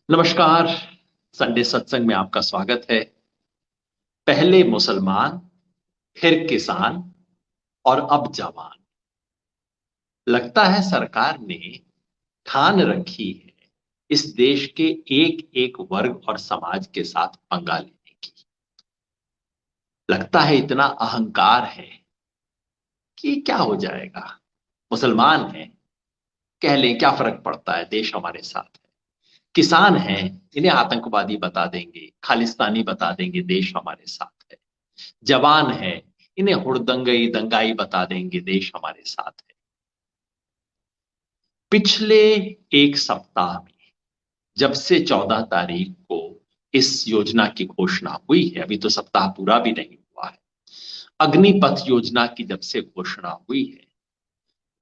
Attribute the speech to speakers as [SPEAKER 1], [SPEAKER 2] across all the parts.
[SPEAKER 1] नमस्कार। संडे सत्संग में आपका स्वागत है। पहले मुसलमान, फिर किसान और अब जवान। लगता है सरकार ने ठान रखी है इस देश के एक एक वर्ग और समाज के साथ पंगा लेने की। लगता है इतना अहंकार है कि क्या हो जाएगा। मुसलमान हैं, कह लें क्या फर्क पड़ता है, देश हमारे साथ है। किसान हैं, इन्हें आतंकवादी बता देंगे, खालिस्तानी बता देंगे, देश हमारे साथ है। जवान है, इन्हें हुड़दंगई दंगाई बता देंगे, देश हमारे साथ है। पिछले एक सप्ताह में, जब से 14 तारीख को इस योजना की घोषणा हुई है, अभी तो सप्ताह पूरा भी नहीं हुआ है। अग्निपथ योजना की जब से घोषणा हुई है,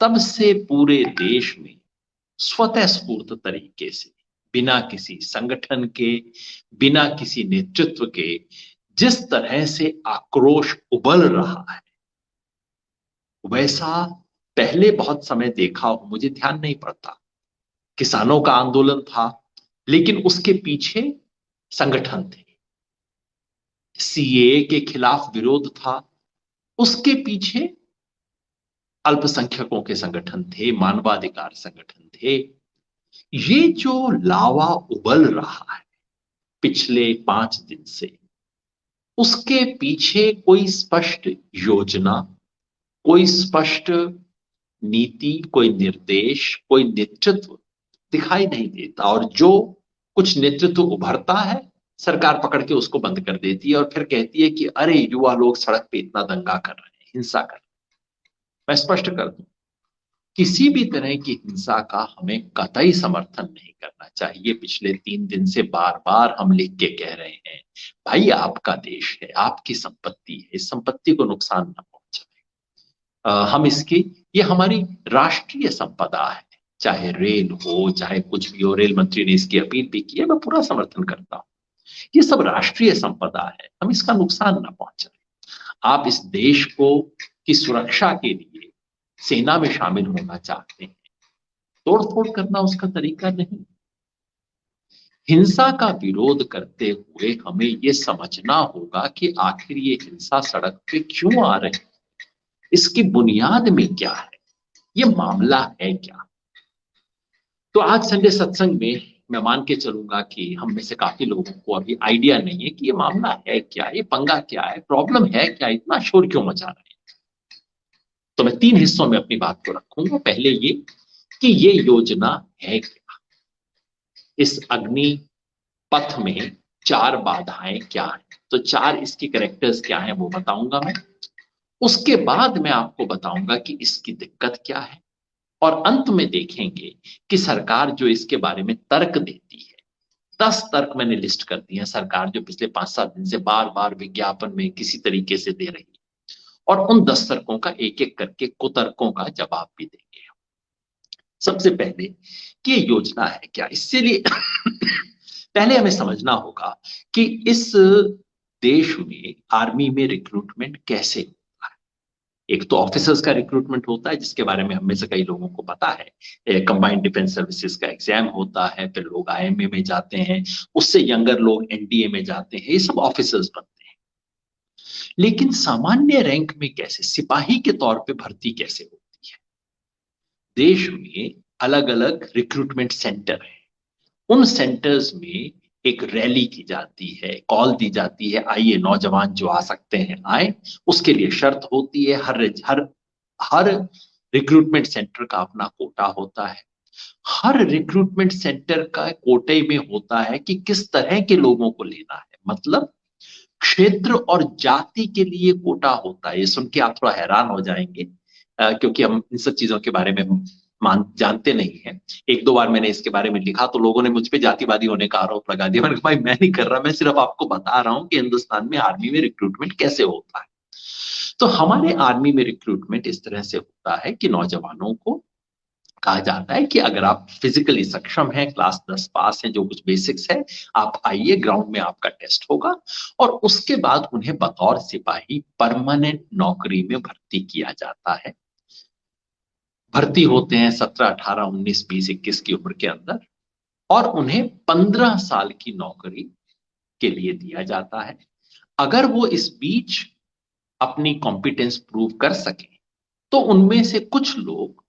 [SPEAKER 1] तब से पूरे देश में स्वतः स्फूर्त तरीके से, बिना किसी संगठन के, बिना किसी नेतृत्व के, जिस तरह से आक्रोश उबल रहा है, वैसा पहले बहुत समय देखा हो मुझे ध्यान नहीं पड़ता। किसानों का आंदोलन था, लेकिन उसके पीछे संगठन थे। सीएए के खिलाफ विरोध था, उसके पीछे अल्पसंख्यकों के संगठन थे, मानवाधिकार संगठन थे। ये जो लावा उबल रहा है पिछले 5 दिन से, उसके पीछे कोई स्पष्ट योजना, कोई स्पष्ट नीति, कोई निर्देश, कोई नेतृत्व दिखाई नहीं देता। और जो कुछ नेतृत्व उभरता है, सरकार पकड़ के उसको बंद कर देती है और फिर कहती है कि अरे युवा लोग सड़क पे इतना दंगा कर रहे हैं, हिंसा कर रहे हैं। मैं स्पष्ट कर दूं, किसी भी तरह की हिंसा का हमें कतई समर्थन नहीं करना चाहिए। पिछले 3 दिन से बार बार हम लिख के कह रहे हैं, भाई आपका देश है, आपकी संपत्ति है, इस संपत्ति को नुकसान न पहुंचाए। हम इसकी, ये हमारी राष्ट्रीय संपदा है, चाहे रेल हो, चाहे कुछ भी हो। रेल मंत्री ने इसकी अपील भी की है, मैं पूरा समर्थन करता हूं। ये सब राष्ट्रीय संपदा है, हम इसका नुकसान ना पहुंचाए। आप इस देश को की सुरक्षा के लिए सेना में शामिल होना चाहते हैं, तोड़फोड़ करना उसका तरीका नहीं। हिंसा का विरोध करते हुए हमें यह समझना होगा कि आखिर ये हिंसा सड़क पे क्यों आ रही है, इसकी बुनियाद में क्या है, ये मामला है क्या। तो आज संडे सत्संग में मैं मान के चलूंगा कि हम में से काफी लोगों को अभी आइडिया नहीं है कि ये मामला है क्या, ये पंगा क्या है, प्रॉब्लम है क्या, इतना शोर क्यों मचा रहे हैं। तो मैं 3 हिस्सों में अपनी बात को रखूंगा। पहले ये कि ये योजना है क्या, इस अग्नि पथ में 4 बाधाएं क्या है, तो 4 इसकी करेक्टर्स क्या है वो बताऊंगा मैं। उसके बाद मैं आपको बताऊंगा कि इसकी दिक्कत क्या है, और अंत में देखेंगे कि सरकार जो इसके बारे में तर्क देती है, 10 तर्क मैंने लिस्ट कर दिए हैं सरकार जो पिछले 5-7 दिन से बार बार विज्ञापन में किसी तरीके से दे रही है, और उन 10 तर्कों का एक एक करके कुतर्कों का जवाब भी देंगे। सबसे पहले कि ये योजना है क्या, इससे लिए पहले हमें समझना होगा कि इस देश में आर्मी में रिक्रूटमेंट कैसे होता है। एक तो ऑफिसर्स का रिक्रूटमेंट होता है, जिसके बारे में हम में से कई लोगों को पता है। कंबाइंड डिफेंस सर्विसेज का एग्जाम होता है, फिर लोग आईएमए में जाते हैं, उससे यंगर लोग एनडीए में जाते हैं, ये सब ऑफिसर्स बनते हैं। लेकिन सामान्य रैंक में कैसे, सिपाही के तौर पे भर्ती कैसे होती है। देश में अलग अलग रिक्रूटमेंट सेंटर है, उन सेंटर्स में एक रैली की जाती है, कॉल दी जाती है, आइए नौजवान जो आ सकते हैं आए। उसके लिए शर्त होती है, हर हर हर रिक्रूटमेंट सेंटर का अपना कोटा होता है। हर रिक्रूटमेंट सेंटर का कोटे में होता है कि किस तरह के लोगों को लेना है, मतलब क्षेत्र और जाति के लिए कोटा होता है। ये सुन के आप थोड़ा हैरान हो जाएंगे, क्योंकि हम इन सब चीजों के बारे में मान जानते नहीं है। 1-2 बार मैंने इसके बारे में लिखा तो लोगों ने मुझ पे जातिवादी होने का आरोप लगा दिया। मैंने कहा भाई मैं नहीं कर रहा, मैं सिर्फ आपको बता रहा हूं कि हिंदुस्तान में आर्मी में रिक्रूटमेंट कैसे होता है। तो हमारे आर्मी में रिक्रूटमेंट इस तरह से होता है कि नौजवानों को कहा जाता है कि अगर आप फिजिकली सक्षम हैं, क्लास 10 पास हैं, जो कुछ बेसिक्स है, आप आइए, ग्राउंड में आपका टेस्ट होगा, और उसके बाद उन्हें बतौर सिपाही परमानेंट नौकरी में भर्ती किया जाता है। भर्ती होते हैं 17, 18, 19, 20, 21 की उम्र के अंदर, और उन्हें 15 साल की नौकरी के लिए दिया जाता है। अगर वो इस बीच अपनी कॉम्पिटेंस प्रूव कर सके तो उनमें से कुछ लोग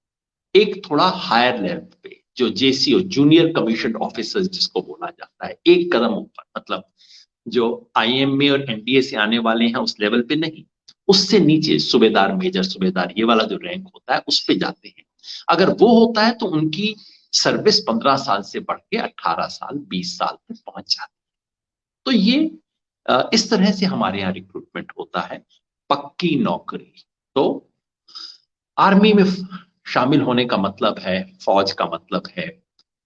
[SPEAKER 1] एक थोड़ा हायर लेवल पे, जो जेसीओ, जूनियर कमीशन ऑफिसर्स जिसको बोला जाता है, एक कदम ऊपर, मतलब जो आईएमए और एनडीए से आने वाले हैं उस लेवल पे नहीं, उससे नीचे सूबेदार, मेजर सूबेदार, ये वाला जो रैंक होता है उस पे जाते हैं। अगर वो होता है तो उनकी सर्विस 15 साल से बढ़ के 18 साल, 20 साल तक पहुंच जाती है। तो ये इस तरह से हमारे यहाँ रिक्रूटमेंट होता है, पक्की नौकरी। तो आर्मी में शामिल होने का मतलब है, फौज का मतलब है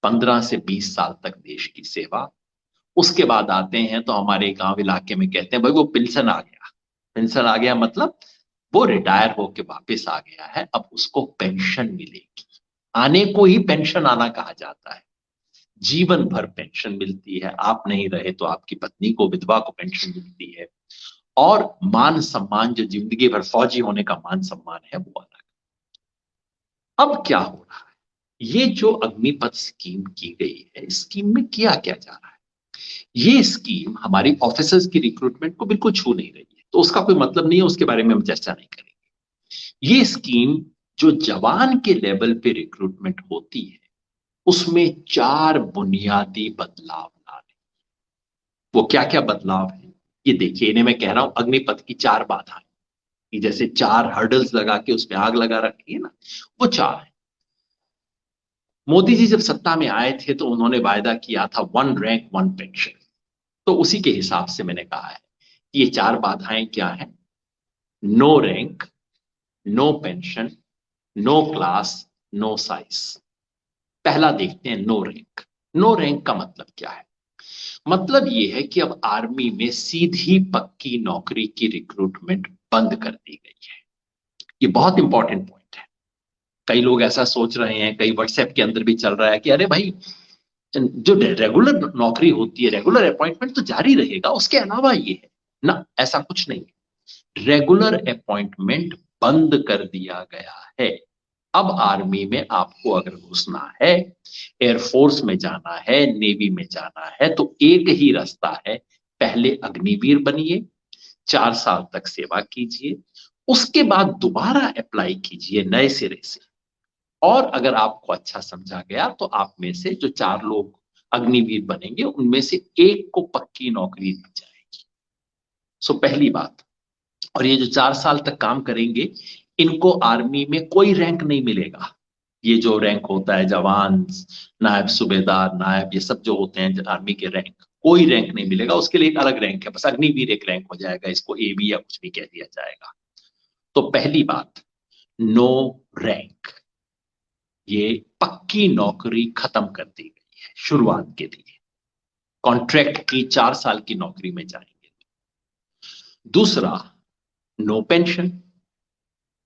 [SPEAKER 1] 15 से 20 साल तक देश की सेवा। उसके बाद आते हैं तो हमारे गांव इलाके में कहते हैं भाई वो पेंशन आ गया। पेंशन आ गया मतलब वो रिटायर होके वापस आ गया है, अब उसको पेंशन मिलेगी। आने को ही पेंशन आना कहा जाता है। जीवन भर पेंशन मिलती है, आप नहीं रहे तो आपकी पत्नी को, विधवा को पेंशन मिलती है। और मान सम्मान, जो जिंदगी भर फौजी होने का मान सम्मान है, वो अलग। अब क्या हो रहा है, ये जो अग्निपथ स्कीम की गई है, इस स्कीम में किया क्या जा रहा है? ये स्कीम हमारी ऑफिसर्स की रिक्रूटमेंट को बिल्कुल छू नहीं रही है, तो उसका कोई मतलब नहीं है, उसके बारे में हम चर्चा नहीं करेंगे। ये स्कीम जो जवान के लेवल पे रिक्रूटमेंट होती है, उसमें 4 बुनियादी बदलाव ला रही। वो क्या क्या बदलाव है ये देखिए। इन्हें मैं कह रहा हूं अग्निपथ की 4 बाधाएं, कि जैसे 4 हर्डल्स लगा के उसमें आग लगा रखी है ना, वो 4 है। मोदी जी जब सत्ता में आए थे तो उन्होंने वायदा किया था 1 रैंक 1 पेंशन। तो उसी के हिसाब से मैंने कहा है कि ये 4 बाधाएं क्या है: no rank, no pension, no class, no size. पहला देखते हैं, नो रैंक। नो रैंक का मतलब क्या है? मतलब ये है कि अब आर्मी में सीधी पक्की नौकरी की रिक्रूटमेंट बंद कर दी गई है। ये बहुत इंपॉर्टेंट पॉइंट है। कई लोग ऐसा सोच रहे हैं, कई व्हाट्सएप के अंदर भी चल रहा है कि अरे भाई, जो रेगुलर नौकरी होती है, रेगुलर अपॉइंटमेंट तो जारी रहेगा, उसके अलावा ये है ना। ऐसा कुछ नहीं है, रेगुलर अपॉइंटमेंट बंद कर दिया गया है। अब आर्मी में आपको अगर घुसना है, एयरफोर्स में जाना है, नेवी में जाना है, तो एक ही रास्ता है: पहले अग्निवीर बनिए, 4 साल तक सेवा कीजिए, उसके बाद दोबारा अप्लाई कीजिए नए सिरे से। और अगर आपको अच्छा समझा गया तो आप में से जो 4 लोग अग्निवीर बनेंगे, उनमें से एक को पक्की नौकरी दी जाएगी। सो पहली बात। और ये जो 4 साल तक काम करेंगे, इनको आर्मी में कोई रैंक नहीं मिलेगा। ये जो रैंक होता है, जवान, नायब सूबेदार, नायब, ये सब जो होते हैं आर्मी के रैंक, कोई रैंक नहीं मिलेगा। उसके लिए एक अलग रैंक है, बस अग्निवीर एक रैंक हो जाएगा, इसको एबी या कुछ भी कह दिया जाएगा। तो पहली बात, नो रैंक। ये पक्की नौकरी खत्म कर दी गई है शुरुआत के लिए। कॉन्ट्रैक्ट की 4 साल की नौकरी में जाएंगे। दूसरा, नो पेंशन।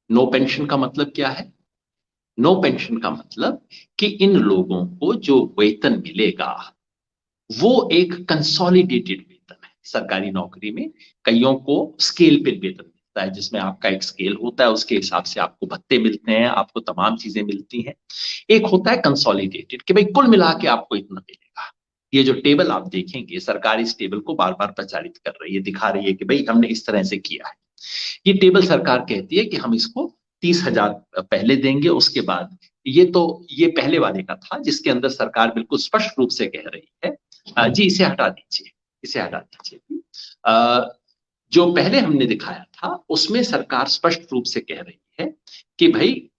[SPEAKER 1] नो पेंशन का मतलब क्या है? नो पेंशन का मतलब कि इन लोगों को जो वेतन मिलेगा वो एक कंसोलिडेटेड वेतन है। सरकारी नौकरी में कईयों को स्केल पे वेतन मिलता है, जिसमें आपका एक स्केल होता है, उसके हिसाब से आपको भत्ते मिलते हैं, आपको तमाम चीजें मिलती हैं। एक होता है कंसोलिडेटेड, कि भाई कुल मिला के आपको इतना मिलेगा। ये जो टेबल आप देखेंगे, सरकार इस टेबल को बार बार प्रचारित कर रही है, दिखा रही है कि भाई हमने इस तरह से किया है। ये टेबल सरकार कहती है कि हम इसको 30,000 पहले देंगे, उसके बाद ये पहले वाले का था, जिसके अंदर सरकार बिल्कुल स्पष्ट रूप से कह रही है, जी इसे हटा दीजिए, इसे हटा दीजिए। जो पहले हमने दिखाया था उसमें सरकार स्पष्ट रूप से कह रही है कि भाई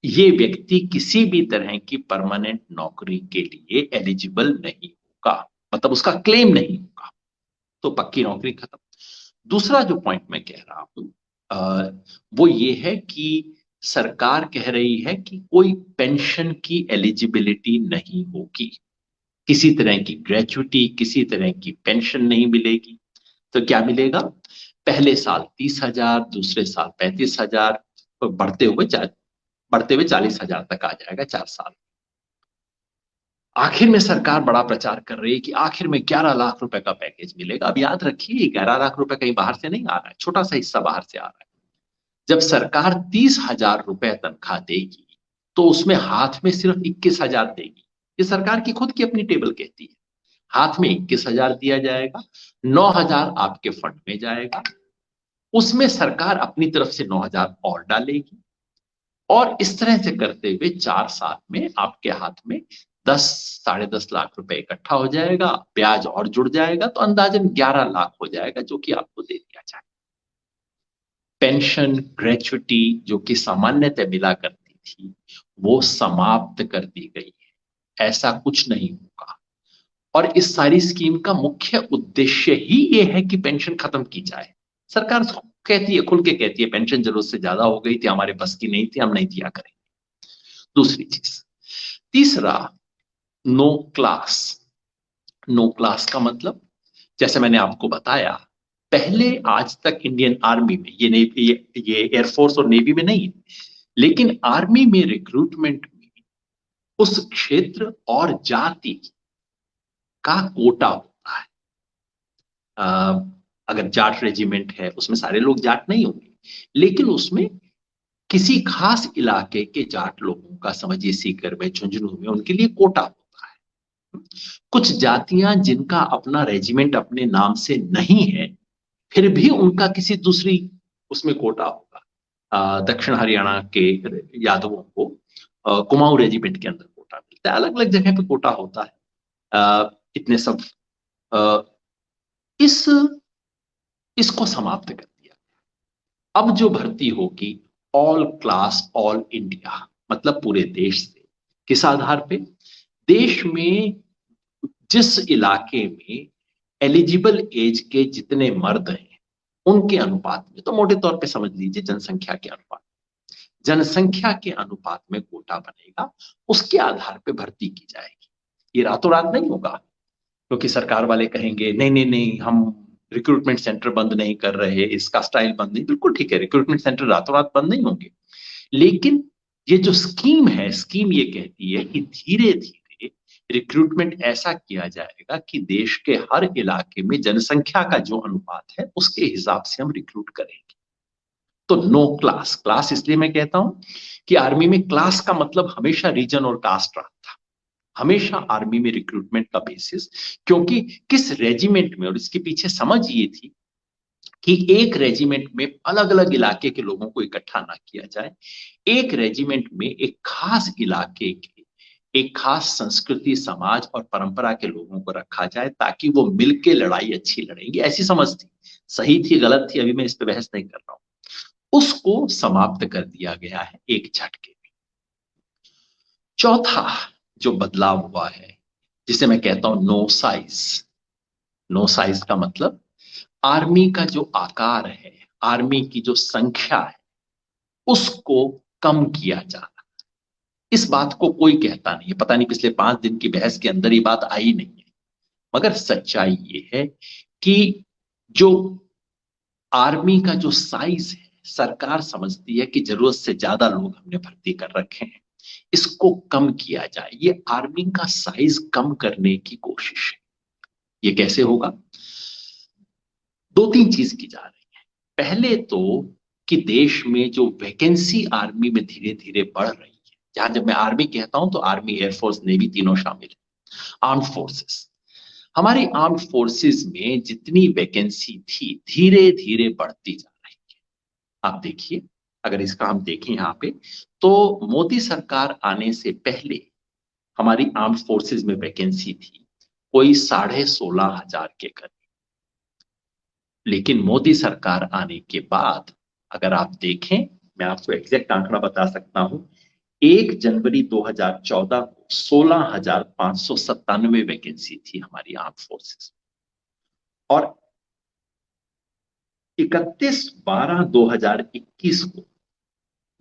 [SPEAKER 1] ये व्यक्ति किसी भी तरह की परमानेंट नौकरी के लिए एलिजिबल नहीं होगा, मतलब उसका क्लेम नहीं होगा। तो पक्की नौकरी खत्म। दूसरा जो पॉइंट मैं कह रहा हूं, वो ये है कि सरकार कह रही है कि कोई पेंशन की एलिजिबिलिटी नहीं होगी, किसी तरह की ग्रेचुटी, किसी तरह की पेंशन नहीं मिलेगी। तो क्या मिलेगा? पहले साल 30,000, दूसरे साल 35,000, तो बढ़ते हुए 40,000 तक आ जाएगा 4 साल। आखिर में सरकार बड़ा प्रचार कर रही है कि आखिर में 11 लाख रुपए का पैकेज मिलेगा। अब याद रखिए, 11 लाख रुपए कहीं बाहर से नहीं आ रहा है, छोटा सा हिस्सा बाहर से आ रहा है। जब सरकार 30,000 रुपए तनख्वाह देगी तो उसमें हाथ में सिर्फ 21,000 देगी। ये सरकार की खुद की अपनी टेबल कहती है। हाथ में 21,000 दिया जाएगा, 9,000 आपके फंड में जाएगा, उसमें सरकार अपनी तरफ से 9,000 और डालेगी, और इस तरह से करते हुए 4 साल में आपके हाथ में 10-10.5 लाख रुपए इकट्ठा हो जाएगा, ब्याज और जुड़ जाएगा, तो अंदाजन 11 लाख हो जाएगा, जो कि आपको दे दिया जाए। पेंशन, ग्रेचुटी जो कि सामान्यतः मिला करती थी, वो समाप्त कर दी गई है। ऐसा कुछ नहीं होगा। और इस सारी स्कीम का मुख्य उद्देश्य ही ये है कि पेंशन खत्म की जाए। सरकार कहती है, खुल के कहती है, पेंशन जरूरत से ज्यादा हो गई थी, हमारे बस की नहीं थी, हम नहीं दिया करेंगे। दूसरी चीज। तीसरा, नो क्लास। नो क्लास का मतलब, जैसे मैंने आपको बताया, पहले आज तक इंडियन आर्मी में, ये एयरफोर्स और नेवी में नहीं, लेकिन आर्मी में रिक्रूटमेंट में उस क्षेत्र और जाति का कोटा होता है। अगर जाट रेजिमेंट है, उसमें सारे लोग जाट नहीं होंगे, लेकिन उसमें किसी खास इलाके के जाट लोगों का, समझिए सीकर में, झुंझुनू में, उनके लिए कोटा होता है। कुछ जातियां जिनका अपना रेजिमेंट अपने नाम से नहीं है, फिर भी उनका किसी दूसरी उसमें कोटा होगा। दक्षिण हरियाणा के यादवों को कुमाऊं रेजिमेंट के अंदर कोटा मिलता है, अलग अलग जगह पे कोटा होता है। इतने सब, अ, इस इसको समाप्त कर दिया। अब जो भर्ती होगी, ऑल क्लास ऑल इंडिया, मतलब पूरे देश से। किस आधार पे? देश में जिस इलाके में एलिजिबल एज के जितने मर्द हैं, उनके अनुपात में, तो मोटे तौर पे समझ लीजिए जनसंख्या के अनुपात, जनसंख्या के अनुपात में कोटा बनेगा, उसके आधार पे भर्ती की जाएगी। ये रातों रात नहीं होगा, क्योंकि सरकार वाले कहेंगे नहीं नहीं नहीं, हम रिक्रूटमेंट सेंटर बंद नहीं कर रहे, इसका स्टाइल बंद नहीं। बिल्कुल ठीक है, रिक्रूटमेंट सेंटर रातों रात बंद नहीं होंगे, लेकिन ये जो स्कीम है, स्कीम ये कहती है कि धीरे धीरे रिक्रूटमेंट ऐसा किया जाएगा कि देश के हर इलाके में जनसंख्या का जो अनुपात है, उसके हिसाब से हम रिक्रूट करेंगे। तो नो क्लास। क्लास इसलिए मैं कहता हूं कि आर्मी में क्लास का मतलब हमेशा रीजन और कास्ट रहा था, हमेशा आर्मी में रिक्रूटमेंट का बेसिस, क्योंकि किस रेजिमेंट में, और इसके पीछे समझ ये थी कि एक रेजिमेंट में अलग अलग इलाके के लोगों को इकट्ठा ना किया जाए, एक रेजिमेंट में एक खास इलाके के, एक खास संस्कृति, समाज और परंपरा के लोगों को रखा जाए, ताकि वो मिलके लड़ाई अच्छी लड़ेंगे। ऐसी समझ थी, सही थी गलत थी, अभी मैं इस पे बहस नहीं कर रहा हूं। उसको समाप्त कर दिया गया है एक झटके में। चौथा जो बदलाव हुआ है, जिसे मैं कहता हूं नो साइज। नो साइज का मतलब, आर्मी का जो आकार है, आर्मी की जो संख्या है, उसको कम किया जाना। इस बात को कोई कहता नहीं है, पता नहीं पिछले 5 दिन की बहस के अंदर ये बात आई नहीं है, मगर सच्चाई ये है कि जो आर्मी का जो साइज है, सरकार समझती है कि जरूरत से ज्यादा लोग हमने भर्ती कर रखे हैं, इसको कम किया जाए। ये आर्मी का साइज कम करने की कोशिश है। ये कैसे होगा? 2-3 चीज की जा रही है। पहले तो कि देश में जो वैकेंसी आर्मी में धीरे धीरे बढ़ रही है, जहां जब मैं आर्मी कहता हूं तो आर्मी, एयरफोर्स, नेवी तीनों शामिल है। आर्म फोर्सेस, हमारी आर्म फोर्सेस में जितनी वैकेंसी थी, धीरे धीरे बढ़ती जा रही है। आप देखिए, अगर इसका हम देखें यहां पे, तो मोदी सरकार आने से पहले हमारी आर्म फोर्सेस में वैकेंसी थी कोई 16,500 के करीब। लेकिन मोदी सरकार आने के बाद, अगर आप देखें, मैं आपको एग्जैक्ट आंकड़ा बता सकता हूं, 1 जनवरी 2014 को 16,597 वैकेंसी थी हमारी आर्म फोर्सेस, और 31/12/2021 को,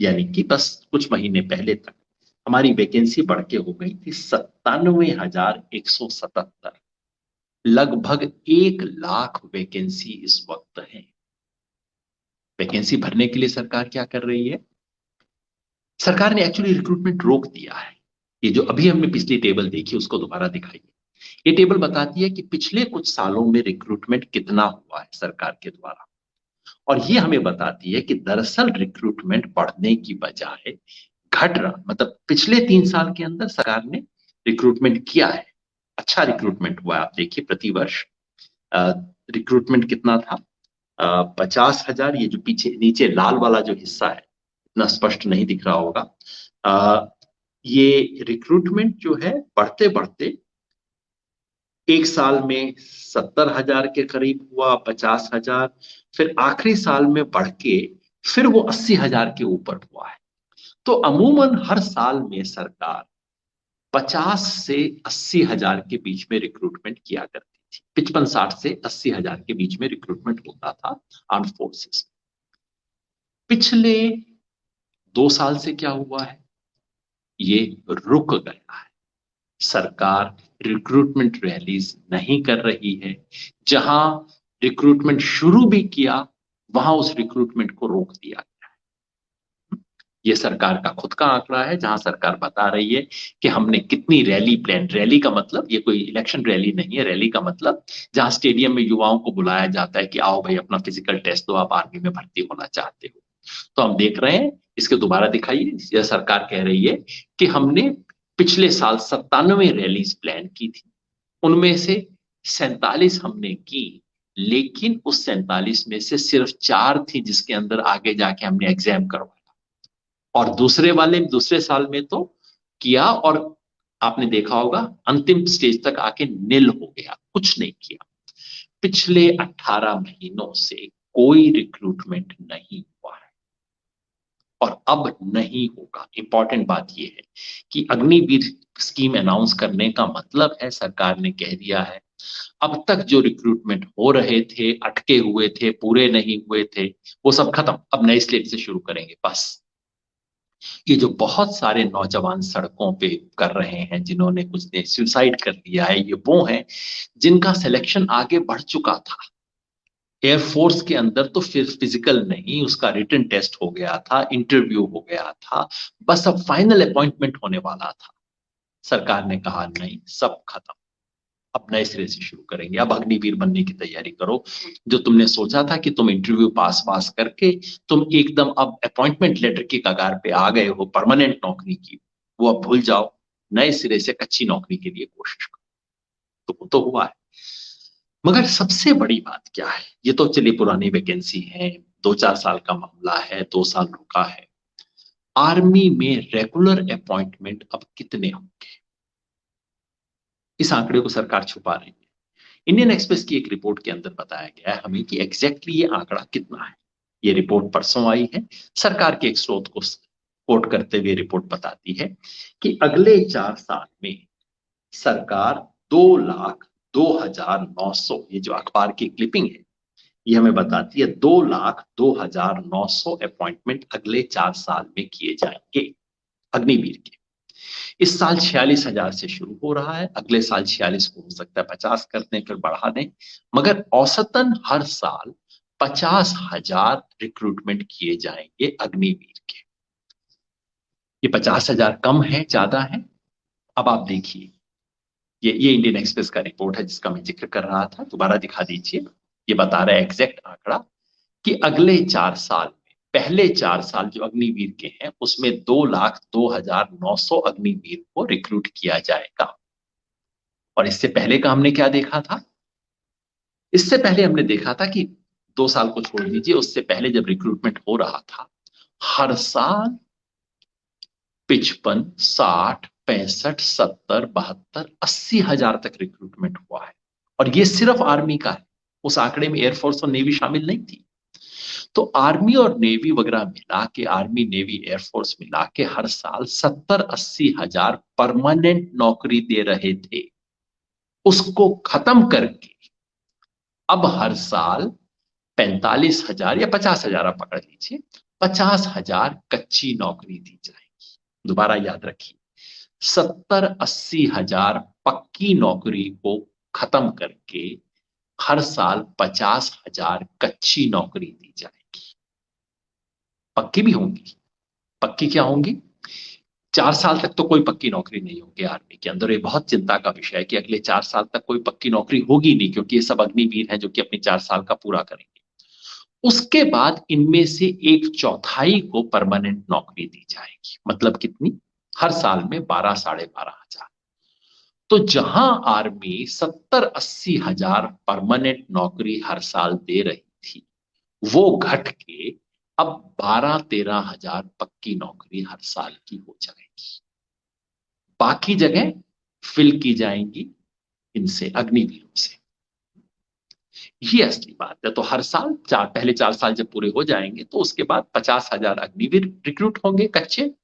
[SPEAKER 1] यानी कि बस कुछ महीने पहले तक, हमारी वैकेंसी बढ़ के हो गई थी 97,177। लगभग 1 लाख वैकेंसी इस वक्त है। वैकेंसी भरने के लिए सरकार क्या कर रही है? सरकार ने एक्चुअली रिक्रूटमेंट रोक दिया है। ये जो अभी हमने पिछली टेबल देखी, उसको दोबारा दिखाइए। ये टेबल बताती है कि पिछले कुछ सालों में रिक्रूटमेंट कितना हुआ है सरकार के द्वारा, और ये हमें बताती है कि दरअसल रिक्रूटमेंट बढ़ने की बजाय घट रहा, मतलब पिछले 3 साल के अंदर सरकार ने रिक्रूटमेंट किया है, अच्छा रिक्रूटमेंट हुआ है। आप देखिए प्रतिवर्ष रिक्रूटमेंट कितना था, 50,000। ये जो पीछे नीचे लाल वाला जो हिस्सा है, इतना स्पष्ट नहीं दिख रहा होगा, ये रिक्रूटमेंट जो है बढ़ते बढ़ते एक साल में 70,000 के करीब हुआ, 50,000, फिर आखिरी साल में बढ़ के फिर वो 80,000 के ऊपर हुआ है। तो अमूमन हर साल में सरकार 50 से 80,000 के बीच में रिक्रूटमेंट किया करती थी। 55-60 से 80,000 के बीच में रिक्रूटमेंट होता था आर्म फोर्सेस। पिछले 2 साल से क्या हुआ है, ये रुक गया है। सरकार रिक्रूटमेंट रैलीज नहीं कर रही है। जहां रिक्रूटमेंट शुरू भी किया, वहां उस रिक्रूटमेंट को रोक दिया गया। ये सरकार का खुद का आंकड़ा है, जहां सरकार बता रही है कि हमने कितनी रैली प्लान, रैली का मतलब ये कोई इलेक्शन रैली नहीं है, रैली का मतलब जहां स्टेडियम में युवाओं को बुलाया जाता है कि आओ भाई अपना फिजिकल टेस्ट दो, आप आर्मी में भर्ती होना चाहते हो। तो हम देख रहे हैं, इसके दोबारा दिखाइए। यह सरकार कह रही है कि हमने पिछले साल 97 रैलीज प्लान की थी, उनमें से 47 हमने की, लेकिन उस 47 में से सिर्फ 4 थी जिसके अंदर आगे जाके हमने एग्जाम करवाया, और दूसरे साल में तो किया, और आपने देखा होगा अंतिम स्टेज तक आके निल हो गया, कुछ नहीं किया। पिछले 18 महीनों से कोई रिक्रूटमेंट नहीं हुआ है और अब नहीं होगा। इंपॉर्टेंट बात यह है कि अग्निवीर स्कीम अनाउंस करने का मतलब है, सरकार ने कह दिया है अब तक जो रिक्रूटमेंट हो रहे थे, अटके हुए थे, पूरे नहीं हुए थे, वो सब खत्म, अब नए स्लेट से शुरू करेंगे बस। ये जो बहुत सारे नौजवान सड़कों पे कर रहे हैं, जिन्होंने कुछ ने सुसाइड कर लिया है, ये वो हैं जिनका सिलेक्शन आगे बढ़ चुका था। एयरफोर्स के अंदर तो फिर फिजिकल नहीं, उसका रिटन टेस्ट हो गया था, इंटरव्यू हो गया था, बस अब फाइनल अपॉइंटमेंट होने वाला था। सरकार ने कहा नहीं, सब खत्म, अब नए सिरे से शुरू करेंगे, अब अग्निवीर बनने की तैयारी करो। जो तुमने सोचा था कि तुम इंटरव्यू पास पास करके तुम एकदम अब अपॉइंटमेंट लेटर की कगार पे आ गए हो परमानेंट नौकरी की, वो अब भूल जाओ, नए सिरे से कच्ची नौकरी के लिए कोशिश करो। तो वो तो हुआ है। मगर सबसे बड़ी बात क्या है, ये तो चलिए पुरानी वैकेंसी है, 2-4 साल का मामला है, 2 साल रुका है। आर्मी में रेगुलर अपॉइंटमेंट अब कितने होंगे, इस आंकड़े को सरकार छुपा रही है। इंडियन एक्सप्रेस की एक रिपोर्ट के अंदर बताया गया है हमें कि एग्जैक्टली ये आंकड़ा कितना है। ये रिपोर्ट परसों आई है, सरकार के एक स्रोत को कोट करते हुए रिपोर्ट बताती है कि अगले 4 साल में सरकार 2,02,900, ये जो अखबार की क्लिपिंग है ये हमें बताती है 2,02,900 अपॉइंटमेंट अगले 4 साल में किए जाएंगे अग्निवीर के। इस साल 46,000 से शुरू हो रहा है, अगले साल 46 को हो सकता है 50 कर दें, फिर बढ़ा दें, मगर औसतन हर साल 50,000 रिक्रूटमेंट किए जाएंगे अग्निवीर के। ये 50,000 कम है, ज्यादा है? अब आप देखिए, ये इंडियन एक्सप्रेस का रिपोर्ट है जिसका मैं जिक्र कर रहा था, दोबारा दिखा दीजिए। ये बता रहा है एग्जैक्ट आंकड़ा कि अगले 4 साल में, पहले 4 साल जो अग्निवीर के हैं उसमें 2,02,900 अग्निवीर को रिक्रूट किया जाएगा। और इससे पहले का हमने क्या देखा था? इससे पहले हमने देखा था कि 2 साल को छोड़ दीजिए, उससे पहले जब रिक्रूटमेंट हो रहा था, हर साल 55, 60, 65, 70, 72, 80,000 तक रिक्रूटमेंट हुआ है। और ये सिर्फ आर्मी का है, उस आंकड़े में एयरफोर्स और नेवी शामिल नहीं थी। तो आर्मी और नेवी वगैरह मिला के, आर्मी नेवी एयरफोर्स मिला के हर साल 70-80 हजार परमानेंट नौकरी दे रहे थे। उसको खत्म करके अब हर साल 45,000 या 50,000, आप पकड़ लीजिए, 50,000 कच्ची नौकरी दी जाएगी। दोबारा याद रखिए, 70-80 हजार पक्की नौकरी को खत्म करके हर साल 50,000 कच्ची नौकरी दी जाएगी। पक्की भी होंगी। पक्की क्या होंगी? 4 साल तक तो कोई पक्की नौकरी नहीं होगी आर्मी के अंदर। ये बहुत चिंता का विषय है कि अगले 4 साल तक कोई पक्की नौकरी होगी नहीं, क्योंकि ये सब अग्निवीर हैं जो कि अपने 4 साल का पूरा करेंगे। उसके बाद इनमें से 1/4 को परमानेंट नौकरी दी जाएगी। मतलब कितनी? हर साल में 12, 12,500। तो जहां आर्मी 70-80 हजार परमानेंट नौकरी हर साल दे रही थी, वो घट के अब 12-13 हजार पक्की नौकरी हर साल की हो जाएगी। बाकी जगह फिल की जाएंगी इनसे, अग्निवीरों से। ये असली बात है। तो हर साल पहले 4 साल जब पूरे हो जाएंगे तो उसके बाद 50 हजार अग्निवीर रिक्रूट होंगे कच्चे,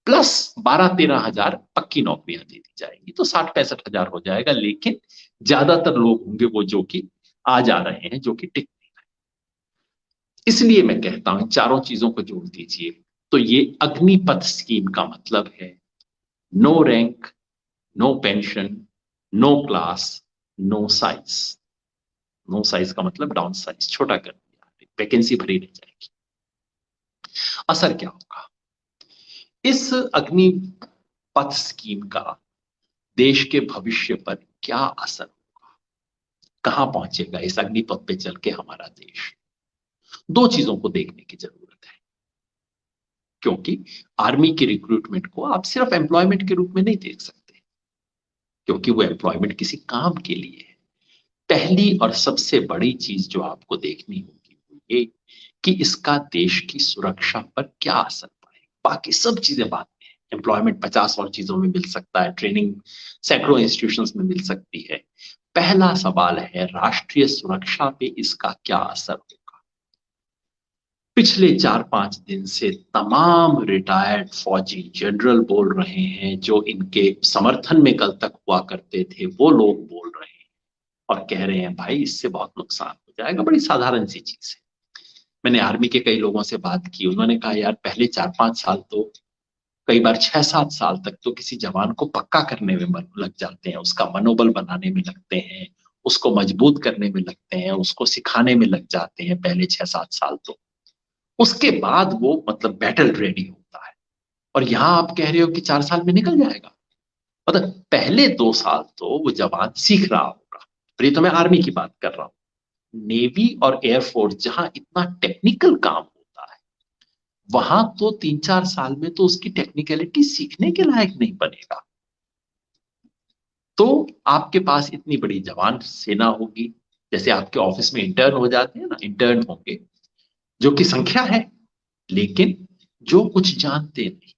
[SPEAKER 1] प्लस 12-13 हजार पक्की नौकरियां दे दी जाएंगी, तो 60-65 हजार हो जाएगा। लेकिन ज्यादातर लोग होंगे वो जो कि आ जा रहे हैं, जो कि टिक नहीं रहे। इसलिए मैं कहता हूं चारों चीजों को जोड़ दीजिए तो ये अग्निपथ स्कीम का मतलब है no rank, no pension, no class, no size. No size का मतलब डाउन साइज, छोटा कर दिया, वैकेंसी भरी रह जाएगी। असर क्या होगा इस अग्निपथ स्कीम का, देश के भविष्य पर क्या असर होगा, कहां पहुंचेगा इस अग्निपथ पे चल के हमारा देश? दो चीजों को देखने की जरूरत है, क्योंकि आर्मी की रिक्रूटमेंट को आप सिर्फ एम्प्लॉयमेंट के रूप में नहीं देख सकते, क्योंकि वो एम्प्लॉयमेंट किसी काम के लिए है। पहली और सबसे बड़ी चीज जो आपको देखनी होगी वो ये कि इसका देश की सुरक्षा पर क्या असर पड़ेगा। बाकी सब चीजें बाद में है, एम्प्लॉयमेंट 50 और चीजों में मिल सकता है, ट्रेनिंग सैकड़ों इंस्टीट्यूशंस में मिल सकती है। पहला सवाल है राष्ट्रीय सुरक्षा पे इसका क्या असर होगा। पिछले 4-5 दिन से तमाम रिटायर्ड फौजी जनरल बोल रहे हैं, जो इनके समर्थन में कल तक हुआ करते थे वो लोग बोल रहे हैं और कह रहे हैं भाई इससे बहुत नुकसान हो जाएगा। बड़ी साधारण सी चीज है। मैंने आर्मी के कई लोगों से बात की, उन्होंने कहा यार पहले 4-5 साल तो, कई बार 6-7 साल तक तो किसी जवान को पक्का करने में लग जाते हैं, उसका मनोबल बनाने में लगते हैं, उसको मजबूत करने में लगते हैं, उसको सिखाने में लग जाते हैं पहले 6-7 साल। तो उसके बाद वो मतलब बैटल रेडी होता है। और यहां आप कह रहे हो कि 4 साल में निकल जाएगा। मतलब पहले 2 साल तो वो जवान सीख रहा होगा। और ये तो मैं आर्मी की बात कर रहा हूं। नेवी और एयरफोर्स जहां इतना टेक्निकल काम होता है, वहां तो 3-4 साल में तो उसकी टेक्निकलिटी सीखने के लायक नहीं बनेगा। तो आपके पास इतनी बड़ी जवान सेना होगी, जैसे आपके ऑफिस में इंटर्न हो जाते हैं ना, इंटर्न होंगे जो कि संख्या है, लेकिन जो कुछ जानते नहीं,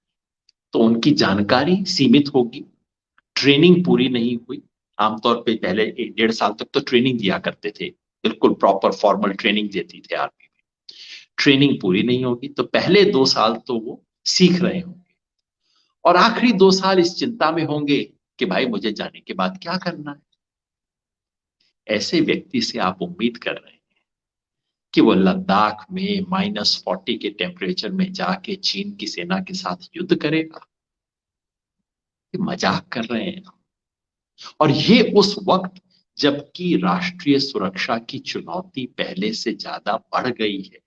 [SPEAKER 1] तो उनकी जानकारी सीमित होगी, ट्रेनिंग पूरी नहीं हुई। आमतौर पे पहले 1-1.5 साल तक तो ट्रेनिंग दिया करते थे, बिल्कुल प्रॉपर फॉर्मल ट्रेनिंग देती थे आर्मी में। ट्रेनिंग पूरी नहीं होगी तो पहले 2 साल तो वो सीख रहे होंगे, और आखिरी 2 साल इस चिंता में होंगे कि भाई मुझे जाने के बाद क्या करना है। ऐसे व्यक्ति से आप उम्मीद कर रहे हैं कि वो लद्दाख में -40 के टेम्परेचर में जाके चीन की सेना के साथ युद्ध करेगा? ये मजाक कर रहे हैं। और ये उस वक्त जबकि राष्ट्रीय सुरक्षा की चुनौती पहले से ज्यादा बढ़ गई है।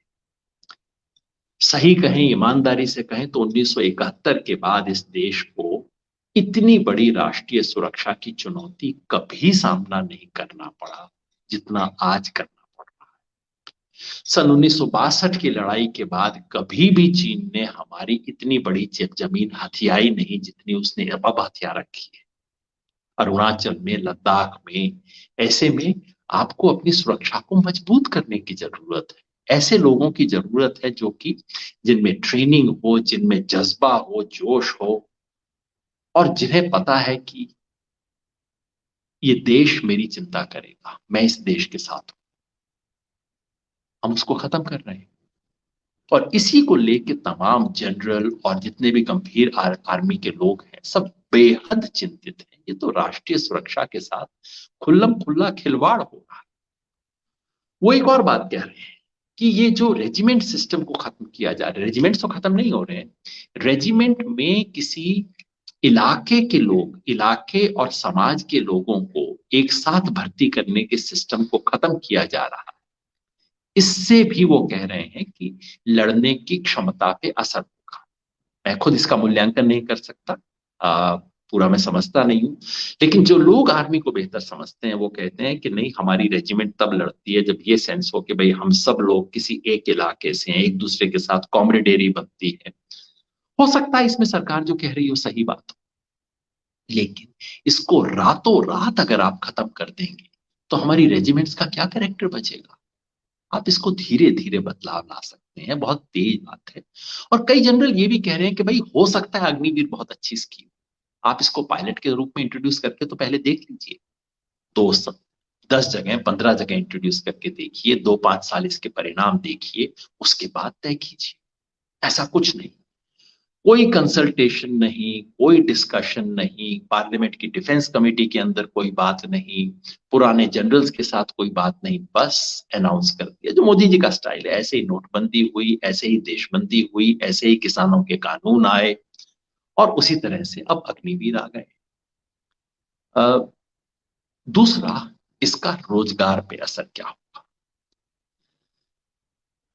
[SPEAKER 1] सही कहें, ईमानदारी से कहें तो 1971 के बाद इस देश को इतनी बड़ी राष्ट्रीय सुरक्षा की चुनौती कभी सामना नहीं करना पड़ा जितना आज करना पड़ रहा है। सन 1962 की लड़ाई के बाद कभी भी चीन ने हमारी इतनी बड़ी जमीन हथियाई नहीं जितनी उसने अब हथिया रखी है, अरुणाचल में, लद्दाख में। ऐसे में आपको अपनी सुरक्षा को मजबूत करने की जरूरत है। ऐसे लोगों की जरूरत है जो कि जिनमें ट्रेनिंग हो, जिनमें जज्बा हो, जोश हो, और जिन्हें पता है कि ये देश मेरी चिंता करेगा, मैं इस देश के साथ हूं। हम उसको खत्म कर रहे हैं, और इसी को लेके तमाम जनरल और जितने भी गंभीर आर्मी के लोग हैं सब बेहद चिंतित हैं। ये तो राष्ट्रीय सुरक्षा के साथ खुल्लम खुल्ला खिलवाड़ हो रहा है। वो एक और बात कह रहे हैं कि ये जो रेजिमेंट सिस्टम को खत्म किया जा रहा है, रेजिमेंट्स तो खत्म नहीं हो रहे हैं, रेजिमेंट में किसी इलाके के लोग, इलाके और समाज के लोगों को एक साथ भर्ती करने के सिस्टम को खत्म किया जा रहा है। इससे भी वो कह रहे हैं कि लड़ने की क्षमता पे असर होगा। मैं खुद इसका मूल्यांकन नहीं कर सकता, पूरा मैं समझता नहीं हूं, लेकिन जो लोग आर्मी को बेहतर समझते हैं वो कहते हैं कि नहीं, हमारी रेजिमेंट तब लड़ती है जब ये सेंस हो कि भाई हम सब लोग किसी एक इलाके से हैं, एक दूसरे के साथ कॉमरेडेरी बनती है। हो सकता है इसमें सरकार जो कह रही हो सही बात हो, लेकिन इसको रातों रात अगर आप खत्म कर देंगे तो हमारी रेजिमेंट्स का क्या कैरेक्टर बचेगा। आप इसको धीरे धीरे बदलाव ला सकते हैं, बहुत तेज बात है। और कई जनरल ये भी कह रहे हैं कि भाई हो सकता है अग्निवीर बहुत अच्छी स्कीम, आप इसको पायलट के रूप में इंट्रोड्यूस करके तो पहले देख लीजिए। दो 10 जगह 15 जगह इंट्रोड्यूस करके देखिए, 2-5 साल इसके परिणाम देखिए, उसके बाद तय कीजिए। ऐसा कुछ नहीं, कोई कंसल्टेशन नहीं, कोई डिस्कशन नहीं, पार्लियामेंट की डिफेंस कमेटी के अंदर कोई बात नहीं, पुराने जनरल्स के साथ कोई बात नहीं, बस अनाउंस कर दिया, जो मोदी जी का स्टाइल है। ऐसे ही नोटबंदी हुई, ऐसे ही देशबंदी हुई, ऐसे ही किसानों के कानून आए, और उसी तरह से अब अग्निवीर आ गए। दूसरा, इसका रोजगार पे असर क्या होगा।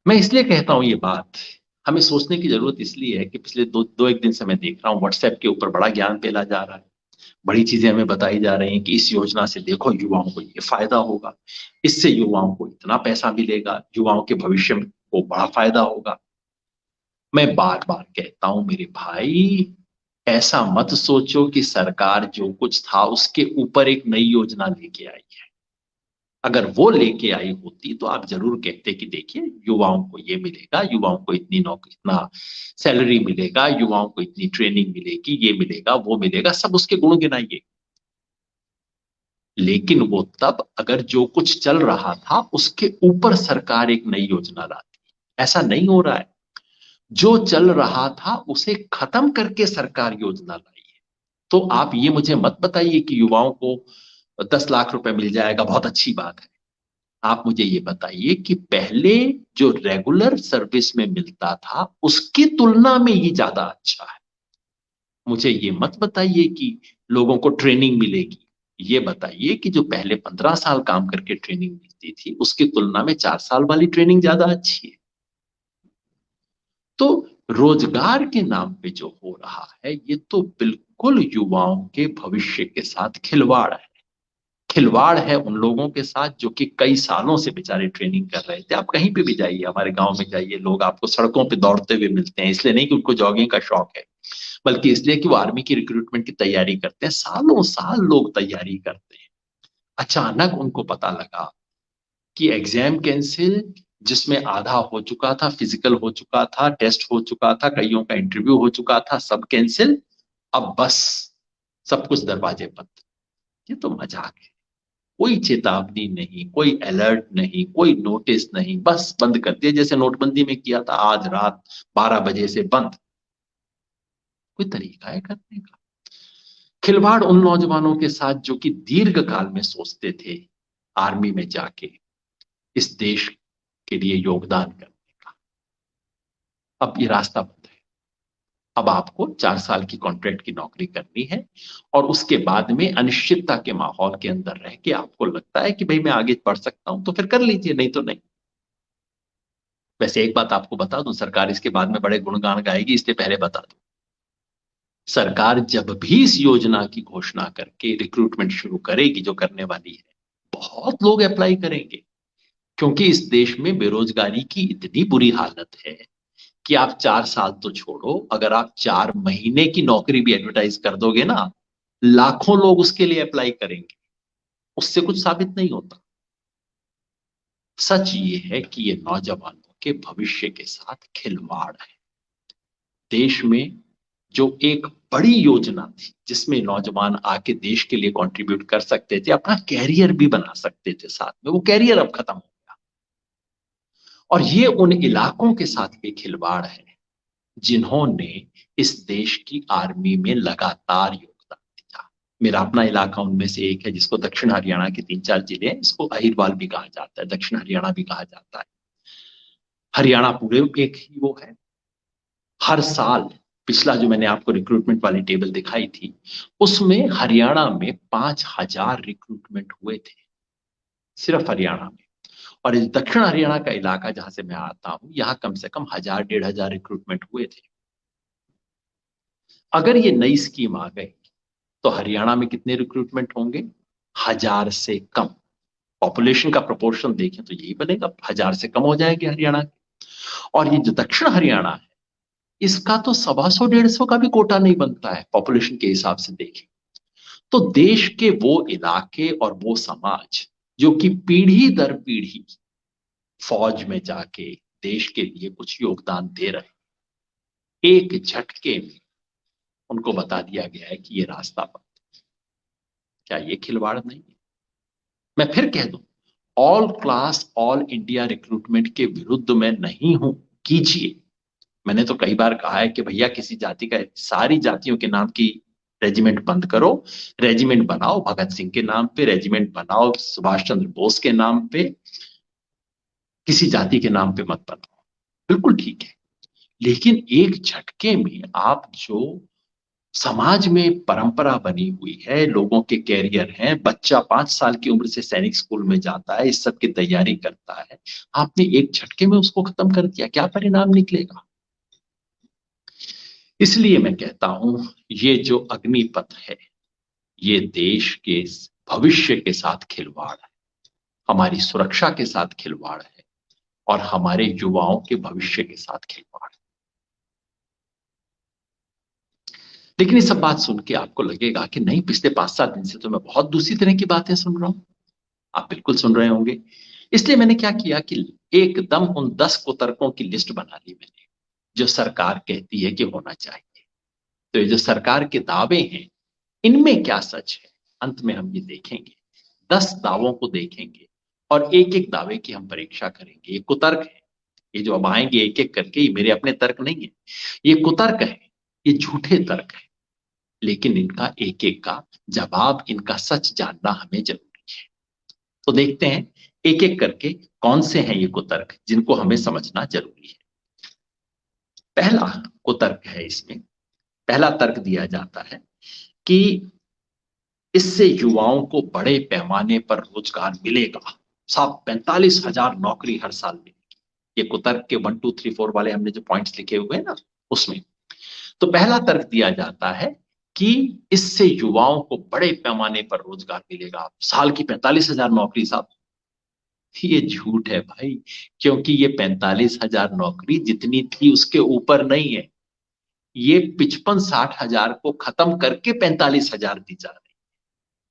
[SPEAKER 1] मैं इसलिए कहता हूं ये बात, हमें सोचने की जरूरत इसलिए है कि पिछले दो एक दिन से मैं देख रहा हूं व्हाट्सएप के ऊपर बड़ा ज्ञान फैला जा रहा है, बड़ी चीजें हमें बताई जा रही हैं कि इस योजना से देखो युवाओं को ये फायदा होगा, इससे युवाओं को इतना पैसा मिलेगा, युवाओं के भविष्य को बड़ा फायदा होगा। मैं बार बार कहता हूं मेरे भाई, ऐसा मत सोचो कि सरकार जो कुछ था उसके ऊपर एक नई योजना लेके आई है। अगर वो लेके आई होती तो आप जरूर कहते कि देखिए युवाओं को ये मिलेगा, युवाओं को इतनी नौकरी, इतना सैलरी मिलेगा, युवाओं को इतनी ट्रेनिंग मिलेगी, ये मिलेगा वो मिलेगा, सब उसके गुण गिनाइए। लेकिन वो तब अगर जो कुछ चल रहा था उसके ऊपर सरकार एक नई योजना लाती। ऐसा नहीं हो रहा है, जो चल रहा था उसे खत्म करके सरकार योजना लाई है। तो आप ये मुझे मत बताइए कि युवाओं को 10 लाख रुपए मिल जाएगा, बहुत अच्छी बात है। आप मुझे ये बताइए कि पहले जो रेगुलर सर्विस में मिलता था उसकी तुलना में ये ज्यादा अच्छा है। मुझे ये मत बताइए कि लोगों को ट्रेनिंग मिलेगी, ये बताइए कि जो पहले 15 साल काम करके ट्रेनिंग मिलती थी उसकी तुलना में 4 साल वाली ट्रेनिंग ज्यादा अच्छी है। तो रोजगार के नाम पे जो हो रहा है ये तो बिल्कुल युवाओं के भविष्य के साथ खिलवाड़ है। खिलवाड़ है उन लोगों के साथ जो कि कई सालों से बेचारे ट्रेनिंग कर रहे थे। आप कहीं पे भी जाइए, हमारे गांव में जाइए, लोग आपको सड़कों पे दौड़ते हुए मिलते हैं, इसलिए नहीं कि उनको जॉगिंग का शौक है, बल्कि इसलिए कि वो आर्मी की रिक्रूटमेंट की तैयारी करते हैं। सालों साल लोग तैयारी करते हैं, अचानक उनको पता लगा कि एग्जाम कैंसिल, जिसमें आधा हो चुका था, फिजिकल हो चुका था, टेस्ट हो चुका था, कईयों का इंटरव्यू हो चुका था, सब कैंसिल। अब बस सब कुछ दरवाजे बंद। ये तो मजाक है। कोई चेतावनी नहीं, कोई अलर्ट नहीं, कोई नोटिस नहीं, बस बंद कर दिया, जैसे नोटबंदी में किया था, आज रात 12 बजे से बंद। कोई तरीका है करने का। खिलवाड़ उन नौजवानों के साथ जो कि दीर्घ काल में सोचते थे आर्मी में जाके इस देश के लिए योगदान करने का। अब ये रास्ता बंद है। अब आपको 4 साल की कॉन्ट्रैक्ट की नौकरी करनी है, और उसके बाद में अनिश्चितता के माहौल के अंदर रह के आपको लगता है कि भाई मैं आगे बढ़ सकता हूं तो फिर कर लीजिए, नहीं तो नहीं। वैसे एक बात आपको बता दूं, सरकार इसके बाद में बड़े गुणगान गाएगी, इसलिए पहले बता दूं, सरकार जब भी इस योजना की घोषणा करके रिक्रूटमेंट शुरू करेगी, जो करने वाली है, बहुत लोग अप्लाई करेंगे। क्योंकि इस देश में बेरोजगारी की इतनी बुरी हालत है कि आप 4 साल तो छोड़ो, अगर आप 4 महीने की नौकरी भी एडवर्टाइज कर दोगे ना, लाखों लोग उसके लिए अप्लाई करेंगे, उससे कुछ साबित नहीं होता। सच ये है कि ये नौजवानों के भविष्य के साथ खिलवाड़ है। देश में जो एक बड़ी योजना थी जिसमें नौजवान आके देश के लिए कंट्रीब्यूट कर सकते थे, अपना कैरियर भी बना सकते थे साथ में, वो कैरियर अब खत्म हो गया। और ये उन इलाकों के साथ भी खिलवाड़ है जिन्होंने इस देश की आर्मी में लगातार योगदान दिया। मेरा अपना इलाका उनमें से एक है, जिसको दक्षिण हरियाणा के 3-4 जिले हैं, इसको अहिरवाल भी कहा जाता है, दक्षिण हरियाणा भी कहा जाता है। हरियाणा पूरे एक ही वो है। हर साल, पिछला जो मैंने आपको रिक्रूटमेंट वाली टेबल दिखाई थी, उसमें हरियाणा में 5,000 रिक्रूटमेंट हुए थे, सिर्फ हरियाणा में। और इस दक्षिण हरियाणा का इलाका जहां से मैं आता हूं, यहां कम से कम 1,000-1,500 रिक्रूटमेंट हुए थे। अगर ये नई स्कीम आ गई तो हरियाणा में कितने रिक्रूटमेंट होंगे? 1,000 से कम। पॉपुलेशन का प्रोपोर्शन देखें तो यही बनेगा, 1,000 से कम हो जाएगी हरियाणा की। और ये जो दक्षिण हरियाणा है, इसका तो 125-150 का भी कोटा नहीं बनता है पॉपुलेशन के हिसाब से देखें। तो देश के वो इलाके और वो समाज जो कि पीढ़ी दर पीढ़ी फौज में जाके देश के लिए कुछ योगदान दे रहे हैं, एक झटके में उनको बता दिया गया है कि ये रास्ता बंद। क्या ये खिलवाड़ नहीं है? मैं फिर कह दूं, all class all India recruitment के विरुद्ध मैं नहीं हूं, कीजिए। मैंने तो कई बार कहा है कि भैया किसी जाति का, सारी जातियों के नाम की रेजिमेंट बंद करो, रेजिमेंट बनाओ भगत सिंह के नाम पे, रेजिमेंट बनाओ सुभाष चंद्र बोस के नाम पे, किसी जाति के नाम पे मत बनाओ, बिल्कुल ठीक है। लेकिन एक झटके में आप जो समाज में परंपरा बनी हुई है, लोगों के कैरियर हैं, बच्चा 5 साल की उम्र से सैनिक स्कूल में जाता है, इस सब की तैयारी करता है, आपने एक झटके में उसको खत्म कर दिया, क्या परिणाम निकलेगा? इसलिए मैं कहता हूं, ये जो अग्निपथ है, ये देश के भविष्य के साथ खिलवाड़ है, हमारी सुरक्षा के साथ खिलवाड़ है, और हमारे युवाओं के भविष्य के साथ खिलवाड़ है। लेकिन ये सब बात सुन के आपको लगेगा कि नहीं, पिछले 5-7 दिन से तो मैं बहुत दूसरी तरह की बातें सुन रहा हूं। आप बिल्कुल सुन रहे होंगे। इसलिए मैंने क्या किया कि एकदम उन 10 कुतर्कों की लिस्ट बना ली मैंने, जो सरकार कहती है कि होना चाहिए। तो ये जो सरकार के दावे हैं, इनमें क्या सच है, अंत में हम ये देखेंगे। 10 दावों को देखेंगे और एक एक दावे की हम परीक्षा करेंगे। ये कुतर्क है, ये जो अब आएंगे एक एक करके, ये मेरे अपने तर्क नहीं है, ये कुतर्क है, ये झूठे तर्क है। लेकिन इनका एक एक का जवाब, इनका सच जानना हमें जरूरी है। तो देखते हैं एक एक करके कौन से हैं ये कुतर्क जिनको हमें समझना जरूरी है। पहला कुतर्क है, इसमें पहला तर्क दिया जाता है कि इससे युवाओं को बड़े पैमाने पर रोजगार मिलेगा, साहब 45,000 नौकरी हर साल मिलेगी। ये कुतर्क के 1 2 3 4 वाले हमने जो पॉइंट्स लिखे हुए हैं ना, उसमें तो पहला तर्क दिया जाता है कि इससे युवाओं को बड़े पैमाने पर रोजगार मिलेगा, साल की 45,000 नौकरी साहब। ये झूठ है भाई, क्योंकि ये 45,000 नौकरी जितनी थी उसके ऊपर नहीं है, ये 55-60 हजार को खत्म करके 45,000 दी जा रही,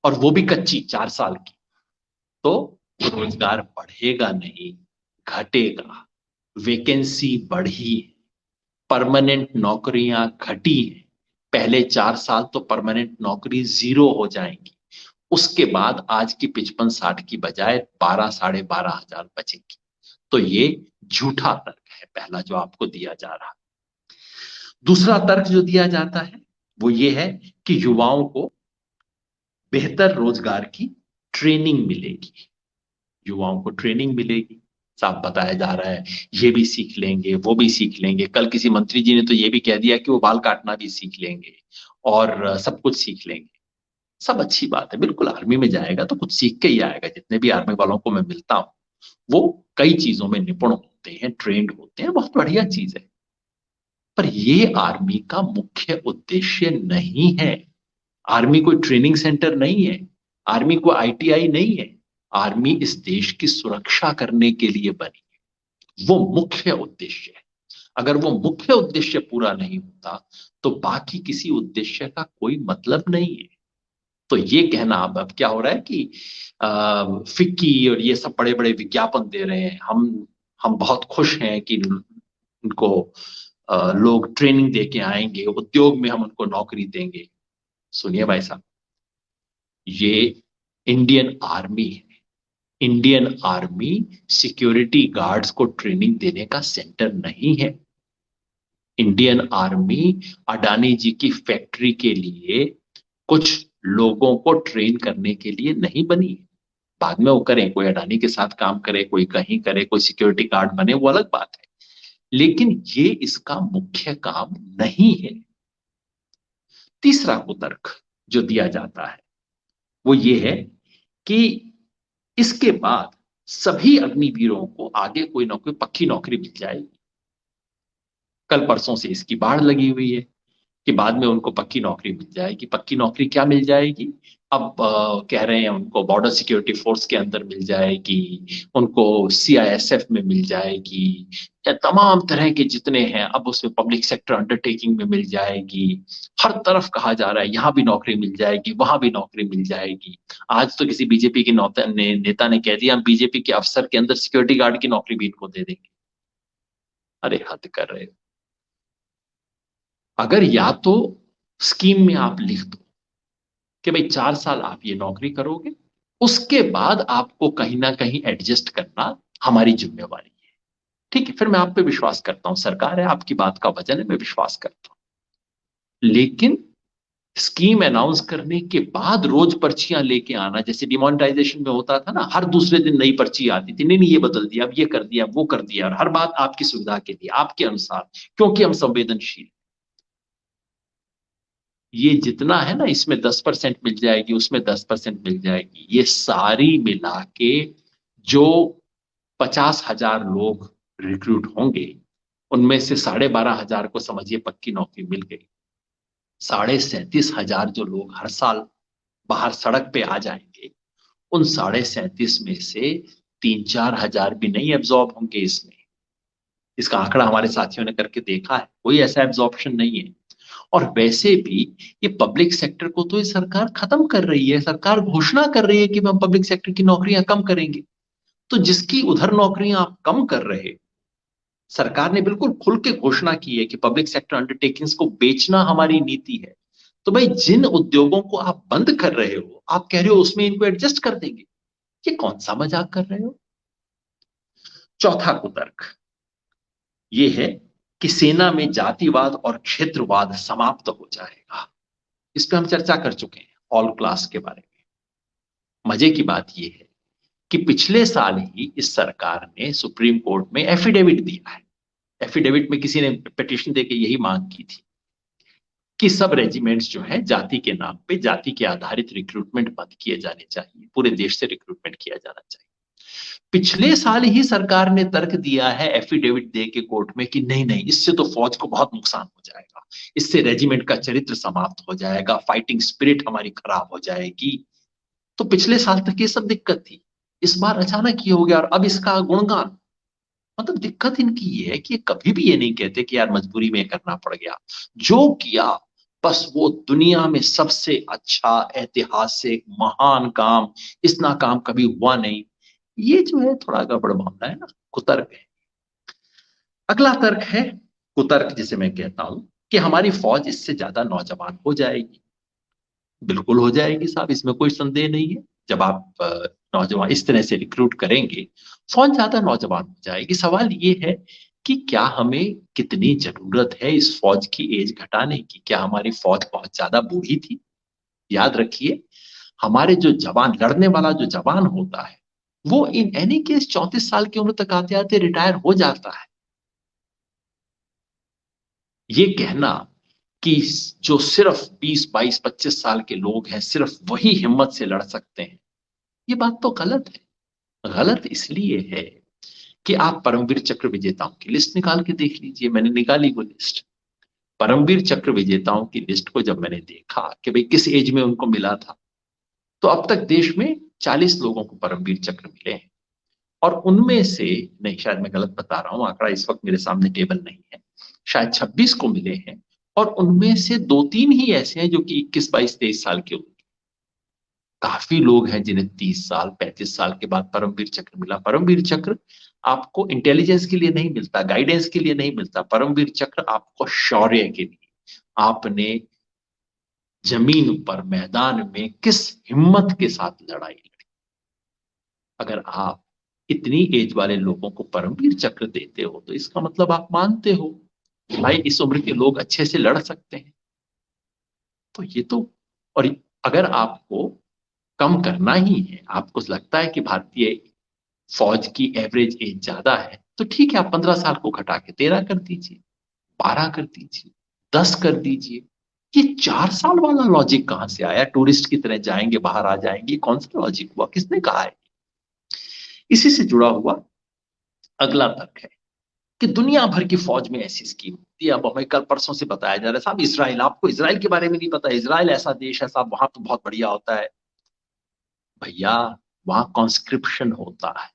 [SPEAKER 1] और वो भी कच्ची 4 साल की। तो रोजगार बढ़ेगा नहीं, घटेगा। वैकेंसी बढ़ी, परमानेंट नौकरियां घटी हैं। पहले 4 साल तो परमानेंट नौकरी 0 हो जाएंगी, उसके बाद आज की 55-60 की बजाय 12-12.5 हजार बचेंगी। तो ये झूठा तर्क है पहला जो आपको दिया जा रहा। दूसरा तर्क जो दिया जाता है वो ये है कि युवाओं को बेहतर रोजगार की ट्रेनिंग मिलेगी, युवाओं को ट्रेनिंग मिलेगी। साफ बताया जा रहा है ये भी सीख लेंगे, वो भी सीख लेंगे। कल किसी मंत्री जी ने तो ये भी कह दिया कि वो बाल काटना भी सीख लेंगे और सब कुछ सीख लेंगे। सब अच्छी बात है, बिल्कुल। आर्मी में जाएगा तो कुछ सीख के ही आएगा। जितने भी आर्मी वालों को मैं मिलता हूं, वो कई चीजों में निपुण होते हैं, ट्रेंड होते हैं, बहुत बढ़िया चीज है। पर ये आर्मी का मुख्य उद्देश्य नहीं है। आर्मी कोई ट्रेनिंग सेंटर नहीं है, आर्मी कोई आईटीआई नहीं है। आर्मी इस देश की सुरक्षा करने के लिए बनी है, वो मुख्य उद्देश्य है। अगर वो मुख्य उद्देश्य पूरा नहीं होता तो बाकी किसी उद्देश्य का कोई मतलब नहीं है। तो ये कहना अब क्या हो रहा है कि फिक्की और ये सब बड़े बड़े विज्ञापन दे रहे हैं, हम बहुत खुश हैं कि उनको लोग ट्रेनिंग दे के आएंगे, उद्योग में हम उनको नौकरी देंगे। सुनिए भाई साहब, ये इंडियन आर्मी है। इंडियन आर्मी सिक्योरिटी गार्ड्स को ट्रेनिंग देने का सेंटर नहीं है। इंडियन आर्मी अडानी जी की फैक्ट्री के लिए कुछ लोगों को ट्रेन करने के लिए नहीं बनी है। बाद में वो करें, कोई अडानी के साथ काम करे, कोई कहीं करे, कोई सिक्योरिटी गार्ड बने, वो अलग बात है, लेकिन ये इसका मुख्य काम नहीं है। तीसरा कुतर्क जो दिया जाता है वो ये है कि इसके बाद सभी अग्निवीरों को आगे कोई ना कोई पक्की नौकरी मिल जाएगी। कल परसों से इसकी बाढ़ लगी हुई है। कि बाद में उनको पक्की नौकरी मिल जाएगी। पक्की नौकरी क्या मिल जाएगी? अब कह रहे हैं उनको बॉर्डर सिक्योरिटी फोर्स के अंदर मिल जाएगी, उनको सीआईएसएफ में मिल जाएगी, या तमाम तरह के जितने हैं अब उसमें पब्लिक सेक्टर अंडरटेकिंग में मिल जाएगी। हर तरफ कहा जा रहा है यहाँ भी नौकरी मिल जाएगी, वहां भी नौकरी मिल जाएगी। आज तो किसी बीजेपी के नेता ने कह दिया हम बीजेपी के अफसर के अंदर सिक्योरिटी गार्ड की नौकरी भी इनको दे देंगे। अरे हद कर रहे हो। अगर या तो स्कीम में आप लिख दो कि भाई 4 साल आप ये नौकरी करोगे, उसके बाद आपको कहीं ना कहीं एडजस्ट करना हमारी जिम्मेवारी है, ठीक है, फिर मैं आप पे विश्वास करता हूं, सरकार है, आपकी बात का वजन है, मैं विश्वास करता हूं। लेकिन स्कीम अनाउंस करने के बाद रोज पर्चियां लेके आना, जैसे डिमोनेटाइजेशन में होता था ना, हर दूसरे दिन नई पर्ची आती थी, नहीं नहीं ये बदल दिया, अब ये कर दिया, वो कर दिया, और हर बात आपकी सुविधा के लिए, आपके अनुसार, क्योंकि हम संवेदनशील। ये जितना है ना, इसमें 10% मिल जाएगी, उसमें 10% मिल जाएगी, ये सारी मिला के जो 50,000 लोग रिक्रूट होंगे, उनमें से 12,500 को समझिए पक्की नौकरी मिल गई। 37,500 जो लोग हर साल बाहर सड़क पे आ जाएंगे, उन 37,500 में से 3-4 हजार भी नहीं एब्जॉर्ब होंगे इसमें। इसका आंकड़ा हमारे साथियों ने करके देखा है, कोई ऐसा एब्जॉर्प्शन नहीं है। और वैसे भी ये पब्लिक सेक्टर को तो ये सरकार खत्म कर रही है, सरकार घोषणा कर रही है कि हम पब्लिक सेक्टर की नौकरियां कम करेंगे। तो जिसकी उधर नौकरियां आप कम कर रहे, सरकार ने बिल्कुल खुल के घोषणा की है कि पब्लिक सेक्टर अंडरटेकिंग्स को बेचना हमारी नीति है। तो भाई जिन उद्योगों को आप बंद कर रहे हो, आप कह रहे हो उसमें इनको एडजस्ट कर देंगे, ये कौन सा मजाक कर रहे हो? चौथा कुतर्क ये है कि सेना में जातिवाद और क्षेत्रवाद समाप्त हो जाएगा। इस पे हम चर्चा कर चुके हैं ऑल क्लास के बारे में। मजे की बात यह है कि पिछले साल ही इस सरकार ने सुप्रीम कोर्ट में एफिडेविट दिया है। एफिडेविट में किसी ने पिटीशन देके यही मांग की थी कि सब रेजिमेंट्स जो है जाति के नाम पे, जाति के आधारित रिक्रूटमेंट बंद किए जाने चाहिए, पूरे देश से रिक्रूटमेंट किया जाना चाहिए। पिछले साल ही सरकार ने तर्क दिया है एफिडेविट दे के कोर्ट में कि नहीं नहीं, इससे तो फौज को बहुत नुकसान हो जाएगा, इससे रेजिमेंट का चरित्र समाप्त हो जाएगा, फाइटिंग स्पिरिट हमारी खराब हो जाएगी। तो पिछले साल तक ये सब दिक्कत थी, इस बार अचानक ये हो गया और अब इसका गुणगान। मतलब दिक्कत इनकी ये है कि कभी भी ये नहीं कहते कि यार मजबूरी में करना पड़ गया, जो किया बस वो दुनिया में सबसे अच्छा ऐतिहासिक महान काम, इतना काम कभी हुआ नहीं। ये जो है थोड़ा गड़बड़ मामला है ना, कुतर्क है। अगला तर्क है कुतर्क जिसे मैं कहता हूं कि हमारी फौज इससे ज्यादा नौजवान हो जाएगी। बिल्कुल हो जाएगी साहब, इसमें कोई संदेह नहीं है। जब आप नौजवान इस तरह से रिक्रूट करेंगे, फौज ज्यादा नौजवान हो जाएगी। सवाल ये है कि क्या हमें कितनी जरूरत है इस फौज की एज घटाने की? क्या हमारी फौज बहुत ज्यादा बूढ़ी थी? याद रखिए, हमारे जो जवान, लड़ने वाला जो जवान होता है, वो इन एनी केस 34 साल की उम्र तक आते आते रिटायर हो जाता है। ये कहना कि जो सिर्फ 20, 22, 25 साल के लोग हैं, सिर्फ वही हिम्मत से लड़ सकते हैं, ये बात तो गलत है। गलत इसलिए है कि आप परमवीर चक्र विजेताओं की लिस्ट निकाल के देख लीजिए। मैंने निकाली वो लिस्ट, परमवीर चक्र विजेताओं की लिस्ट को जब मैंने देखा कि भाई किस एज में उनको मिला था, तो अब तक देश में 40 लोगों को परमवीर चक्र मिले हैं। और उनमें से, नहीं शायद मैं गलत बता रहा हूं, आंकड़ा इस वक्त मेरे सामने टेबल नहीं है, शायद 26 को मिले हैं। और उनमें से 2-3 ही ऐसे हैं जो कि 21, 22, 23 साल के होंगे। काफी लोग हैं जिन्हें 30 साल, 35 साल के बाद परमवीर चक्र मिला। परमवीर चक्र आपको इंटेलिजेंस के लिए नहीं मिलता, गाइडेंस के लिए नहीं मिलता। परमवीर चक्र आपको शौर्य के लिए, आपने जमीन पर मैदान में किस हिम्मत के साथ लड़ाई लड़ी। अगर आप इतनी एज वाले लोगों को परमवीर चक्र देते हो, तो इसका मतलब आप मानते हो कि भाई इस उम्र के लोग अच्छे से लड़ सकते हैं। तो ये तो, और अगर आपको कम करना ही है, आपको लगता है कि भारतीय फौज की एवरेज एज ज्यादा है, तो ठीक है, आप 15 साल को घटा के 13 कर दीजिए, 12 कर दीजिए, 10 कर दीजिए। ये 4 साल वाला लॉजिक कहां से आया? टूरिस्ट की तरह जाएंगे बाहर आ जाएंगे, कौन सा लॉजिक हुआ, किसने कहा है? इसी से जुड़ा हुआ अगला तर्क है कि दुनिया भर की फौज में ऐसी स्कीम होती सकती है। अब हमें कल परसों से बताया जा रहा है साहब इसराइल, आपको इसराइल के बारे में नहीं पता, इसराइल ऐसा देश है साहब, वहां तो बहुत बढ़िया होता है। भैया वहां कॉन्स्क्रिप्शन होता है।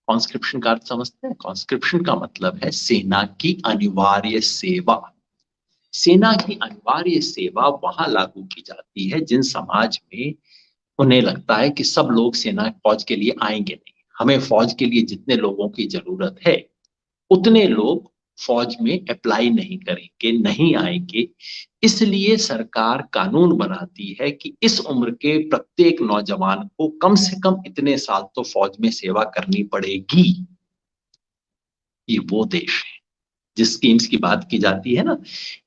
[SPEAKER 1] कॉन्स्क्रिप्शन का अर्थ समझते हैं? कॉन्स्क्रिप्शन का मतलब है सेना की अनिवार्य सेवा। सेना की अनिवार्य सेवा वहां लागू की जाती है जिन समाज में उन्हें लगता है कि सब लोग सेना फौज के लिए आएंगे नहीं, हमें फौज के लिए जितने लोगों की जरूरत है उतने लोग फौज में अप्लाई नहीं करेंगे, नहीं आएंगे। इसलिए सरकार कानून बनाती है कि इस उम्र के प्रत्येक नौजवान को कम से कम इतने साल तो फौज में सेवा करनी पड़ेगी। ये वो देश है जिस स्कीम्स की बात की जाती है ना,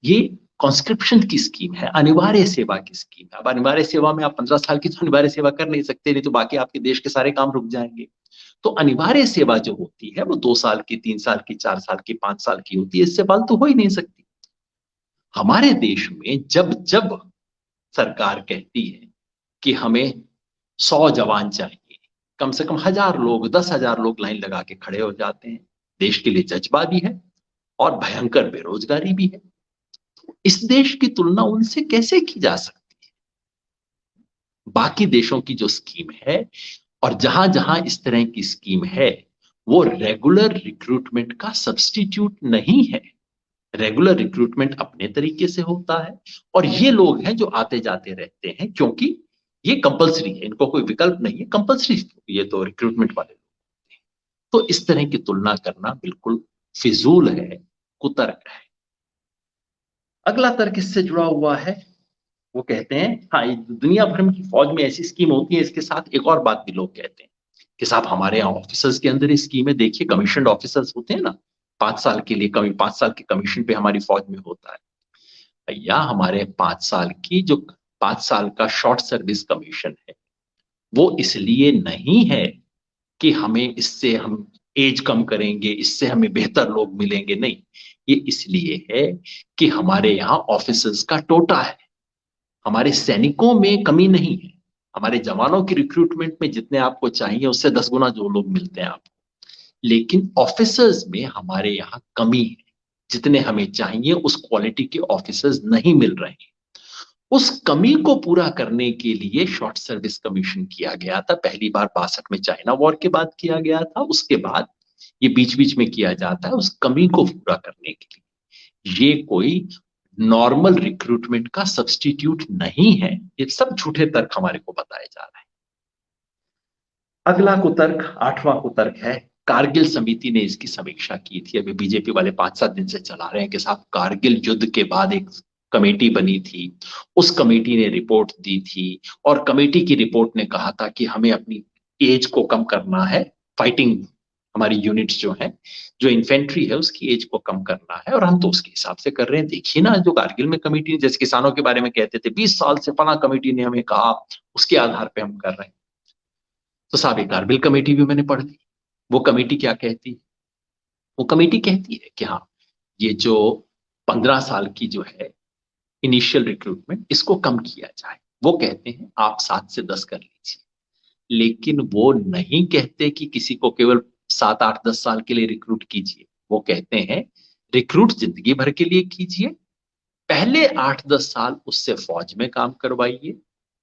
[SPEAKER 1] ये कॉन्स्क्रिप्शन की स्कीम है, अनिवार्य सेवा की स्कीम है। अब अनिवार्य सेवा में आप 15 साल की तो अनिवार्य सेवा कर नहीं सकते, नहीं तो बाकी आपके देश के सारे काम रुक जाएंगे। तो अनिवार्य सेवा जो होती है वो 2 साल की, 3 साल की, 4 साल की, 5 साल की होती है, इससे फालतू हो ही नहीं सकती। हमारे देश में जब जब सरकार कहती है कि हमें 100 जवान चाहिए, कम से कम 1000 लोग, 10,000 लोग लाइन लगा के खड़े हो जाते हैं। देश के लिए जज्बा भी है और भयंकर बेरोजगारी भी है। इस देश की तुलना उनसे कैसे की जा सकती है? बाकी देशों की जो स्कीम है और जहां जहां इस तरह की स्कीम है वो रेगुलर रिक्रूटमेंट का सब्स्टिट्यूट नहीं है। रेगुलर रिक्रूटमेंट अपने तरीके से होता है और ये लोग हैं जो आते जाते रहते हैं क्योंकि ये कंपलसरी है, इनको कोई विकल्प नहीं है, कंपलसरी ये तो रिक्रूटमेंट वाले लोग। तो इस तरह की तुलना करना बिल्कुल फिजूल है, कुतर्क है। अगला तर्क इससे जुड़ा हुआ है। वो कहते हैं हाँ, दुनिया भर की फौज में ऐसी स्कीम होती है, इसके साथ एक और बात भी लोग कहते हैं कि साहब हमारे यहाँ ऑफिसर्स के अंदर ये स्कीम है, देखिए कमीशन ऑफिसर्स होते हैं ना, 5 साल के लिए 5 साल के कमीशन पे हमारी फौज में होता है। भैया हमारे 5 साल की जो 5 साल का शॉर्ट सर्विस कमीशन है वो इसलिए नहीं है कि हमें इससे हम एज कम करेंगे, इससे हमें बेहतर लोग मिलेंगे, नहीं। ये इसलिए है कि हमारे यहाँ ऑफिसर्स का टोटा है, हमारे सैनिकों में कमी नहीं है। हमारे जवानों की रिक्रूटमेंट में जितने आपको चाहिए उससे 10 गुना जो लोग मिलते हैं आपको, लेकिन ऑफिसर्स में हमारे यहाँ कमी है। जितने हमें चाहिए उस क्वालिटी के ऑफिसर्स नहीं मिल रहे हैं। उस कमी को पूरा करने के लिए शॉर्ट सर्विस कमीशन किया गया था, पहली बार 62 में चाइना वॉर के बाद किया गया था, उसके बाद ये बीच बीच में किया जाता है उस कमी को पूरा करने के लिए। ये कोई नॉर्मल रिक्रूटमेंट का सब्स्टिट्यूट नहीं है। ये सब झूठे तर्क हमारे को बताए जा रहे हैं। अगला कुतर्क, 8वां कुतर्क है, कारगिल समिति ने इसकी समीक्षा की थी। अभी बीजेपी वाले 5-7 दिन से चला रहे हैं कि साहब कारगिल युद्ध के बाद एक कमेटी बनी थी, उस कमेटी ने रिपोर्ट दी थी और कमेटी की रिपोर्ट ने कहा था कि हमें अपनी एज को कम करना है, फाइटिंग हमारी यूनिट्स जो है, जो इन्फेंट्री है उसकी एज को कम करना है, और हम तो उसके हिसाब से कर रहे हैं। देखिए ना जो कारगिल में कमेटी, जैसे किसानों के बारे में कहते थे 20 साल से फला कमेटी ने हमें कहा, उसके आधार पर हम कर रहे हैं। तो साहब एक कारगिल कमेटी भी मैंने पढ़ ली। वो कमेटी क्या कहती है? वो कमेटी कहती है कि हाँ, ये जो 15 साल की जो है इनिशियल रिक्रूटमेंट, इसको कम किया जाए। वो कहते हैं आप 7 से 10 कर लीजिए, लेकिन वो नहीं कहते कि किसी को केवल 7, 8, 10 साल के लिए रिक्रूट कीजिए। वो कहते हैं रिक्रूट जिंदगी भर के लिए कीजिए, पहले 8-10 साल उससे फौज में काम करवाइए,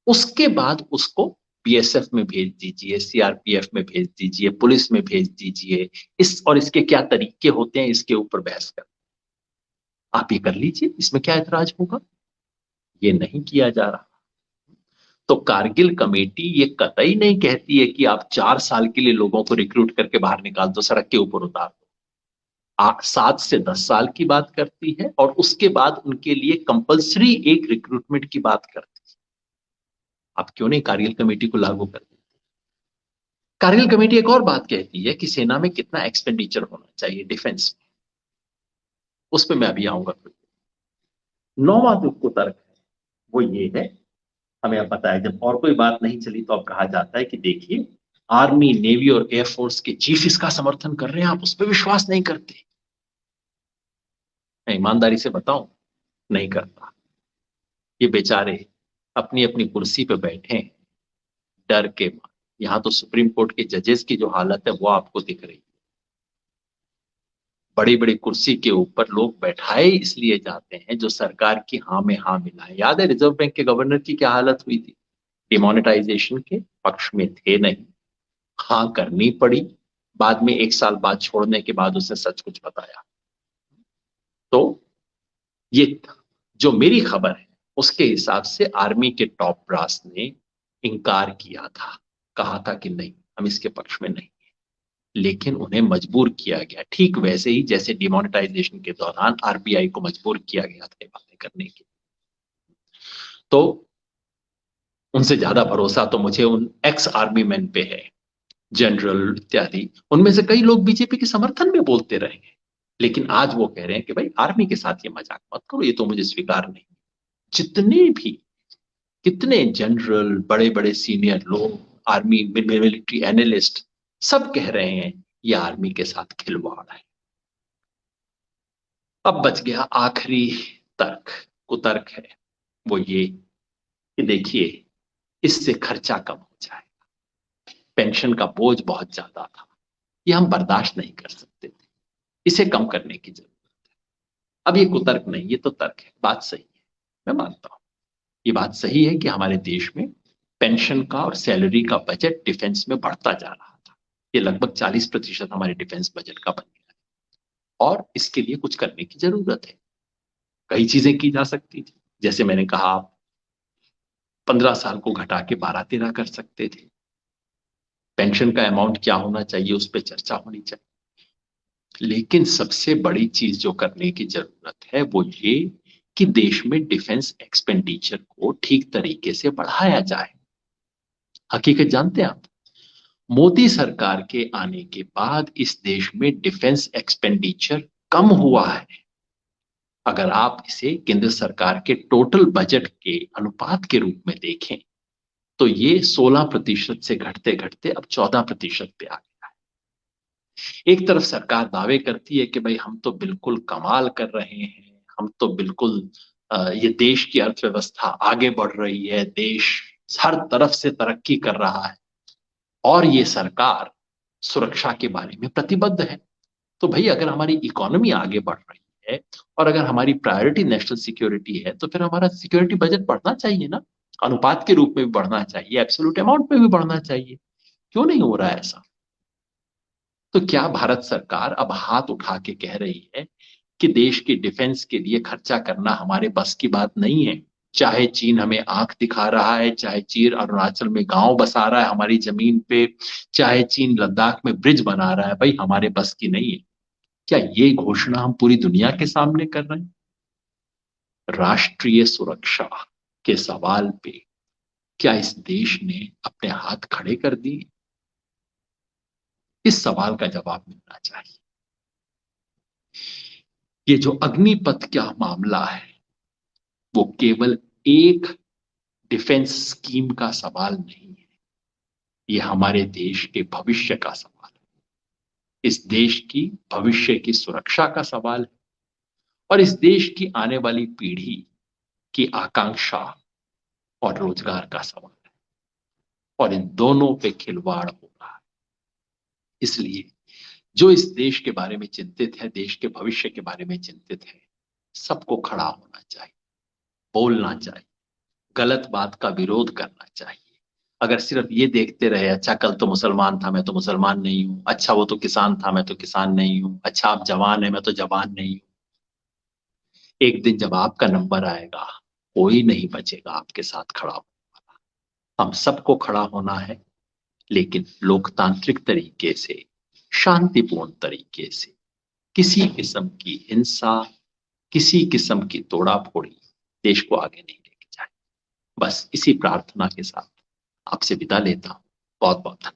[SPEAKER 1] उसके बाद उसको बीएसएफ में भेज दीजिए, सीआरपीएफ में भेज दीजिए, पुलिस में भेज दीजिए। इस और इसके क्या तरीके होते हैं इसके ऊपर बहस कर, आप ये कर लीजिए, इसमें क्या ऐतराज होगा? ये नहीं किया जा रहा। तो कारगिल कमेटी ये कतई नहीं कहती है कि आप 4 साल के लिए लोगों को रिक्रूट करके बाहर निकाल दो, सड़क के ऊपर उतार दो। 7 से 10 साल की बात करती है और उसके बाद उनके लिए कंपलसरी एक रिक्रूटमेंट की बात करती है। आप क्यों नहीं कारगिल कमेटी को लागू कर देते? कारगिल कमेटी एक और बात कहती है कि सेना में कितना एक्सपेंडिचर होना चाहिए डिफेंस में, उस पर मैं अभी आऊंगा। 9वां जो कुतर्क है वो ये है, हमें अब पता है जब और कोई बात नहीं चली तो अब कहा जाता है कि देखिए आर्मी, नेवी और एयरफोर्स के चीफ इसका समर्थन कर रहे हैं, आप उस पर विश्वास नहीं करते। मैं ईमानदारी से बताऊं, नहीं करता। ये बेचारे अपनी अपनी कुर्सी पे बैठे हैं डर के मारे। यहां तो सुप्रीम कोर्ट के जजेस की जो हालत है वो आपको दिख रही है। बड़ी बड़ी कुर्सी के ऊपर लोग बैठाए इसलिए जाते हैं जो सरकार की हाँ में हाँ मिलाए। याद है रिजर्व बैंक के गवर्नर की क्या हालत हुई थी? डिमोनेटाइजेशन के पक्ष में थे नहीं, हाँ करनी पड़ी, बाद में 1 साल बाद छोड़ने के बाद उसने सच कुछ बताया। तो ये जो मेरी खबर है उसके हिसाब से आर्मी के टॉप ब्रास ने इनकार किया था, कहा था कि नहीं हम इसके पक्ष में नहीं, लेकिन उन्हें मजबूर किया गया, ठीक वैसे ही जैसे डिमोनेटाइजेशन के दौरान आरबीआई को मजबूर किया गया था ये बातें करने की। तो उनसे ज्यादा भरोसा तो मुझे उन एक्स आर्मी मैन पे है, जनरल इत्यादि। उनमें से कई लोग बीजेपी के समर्थन में बोलते रहे हैं, लेकिन आज वो कह रहे हैं कि भाई आर्मी के साथ ये मजाक मत करो, ये तो मुझे स्वीकार नहीं। जितने भी कितने जनरल, बड़े बड़े सीनियर लोग, आर्मी मिलिट्री एनालिस्ट, सब कह रहे हैं ये आर्मी के साथ खिलवाड़ है। अब बच गया आखिरी तर्क, कुतर्क है वो ये कि देखिए इससे खर्चा कम हो जाएगा, पेंशन का बोझ बहुत ज्यादा था, ये हम बर्दाश्त नहीं कर सकते थे, इसे कम करने की जरूरत है। अब ये कुतर्क नहीं, ये तो तर्क है, बात सही है, मैं मानता हूं ये बात सही है कि हमारे देश में पेंशन का और सैलरी का बजट डिफेंस में बढ़ता जा रहा था, ये लगभग 40% हमारे डिफेंस बजट का बन गया है और इसके लिए कुछ करने की जरूरत है। कई चीजें की जा सकती थी, जैसे मैंने कहा 15 साल को घटा के 12-13 कर सकते थे, पेंशन का अमाउंट क्या होना चाहिए उस पर चर्चा होनी चाहिए, लेकिन सबसे बड़ी चीज जो करने की जरूरत है वो ये कि देश में डिफेंस एक्सपेंडिचर को ठीक तरीके से बढ़ाया जाए। हकीकत जानते हैं आप, मोदी सरकार के आने के बाद इस देश में डिफेंस एक्सपेंडिचर कम हुआ है। अगर आप इसे केंद्र सरकार के टोटल बजट के अनुपात के रूप में देखें तो ये 16% से घटते घटते अब 14% पे आ गया है। एक तरफ सरकार दावे करती है कि भाई हम तो बिल्कुल कमाल कर रहे हैं, हम तो बिल्कुल ये देश की अर्थव्यवस्था आगे बढ़ रही है, देश हर तरफ से तरक्की कर रहा है, और ये सरकार सुरक्षा के बारे में प्रतिबद्ध है। तो भाई अगर हमारी इकोनॉमी आगे बढ़ रही है और अगर हमारी प्रायोरिटी नेशनल सिक्योरिटी है तो फिर हमारा सिक्योरिटी बजट बढ़ना चाहिए ना, अनुपात के रूप में भी बढ़ना चाहिए, एब्सोल्यूट अमाउंट में भी बढ़ना चाहिए। क्यों नहीं हो रहा है ऐसा? तो क्या भारत सरकार अब हाथ उठा के कह रही है कि देश के डिफेंस के लिए खर्चा करना हमारे बस की बात नहीं है? चाहे चीन हमें आंख दिखा रहा है, चाहे चीन अरुणाचल में गांव बसा रहा है हमारी जमीन पे, चाहे चीन लद्दाख में ब्रिज बना रहा है, भाई हमारे बस की नहीं है। क्या ये घोषणा हम पूरी दुनिया के सामने कर रहे हैं? राष्ट्रीय सुरक्षा के सवाल पे क्या इस देश ने अपने हाथ खड़े कर दिए? इस सवाल का जवाब मिलना चाहिए। ये जो अग्निपथ का मामला है वो केवल एक डिफेंस स्कीम का सवाल नहीं है, ये हमारे देश के भविष्य का सवाल है, इस देश की भविष्य की सुरक्षा का सवाल है और इस देश की आने वाली पीढ़ी की आकांक्षा और रोजगार का सवाल है, और इन दोनों पे खिलवाड़ हो रहा है। इसलिए जो इस देश के बारे में चिंतित है, देश के भविष्य के बारे में चिंतित है, सबको खड़ा होना चाहिए, बोलना चाहिए, गलत बात का विरोध करना चाहिए। अगर सिर्फ ये देखते रहे, अच्छा कल तो मुसलमान था मैं तो मुसलमान नहीं हूं, अच्छा वो तो किसान था मैं तो किसान नहीं हूं, अच्छा आप जवान है मैं तो जवान नहीं हूं, एक दिन जब आपका नंबर आएगा कोई नहीं बचेगा आपके साथ खड़ा हो। हम सबको खड़ा होना है, लेकिन लोकतांत्रिक तरीके से, शांतिपूर्ण तरीके से, किसी किस्म की हिंसा, किसी किस्म की तोड़ाफोड़ी देश को आगे नहीं लेके जाए। बस इसी प्रार्थना के साथ आपसे विदा लेता हूं। बहुत बहुत धन्यवाद।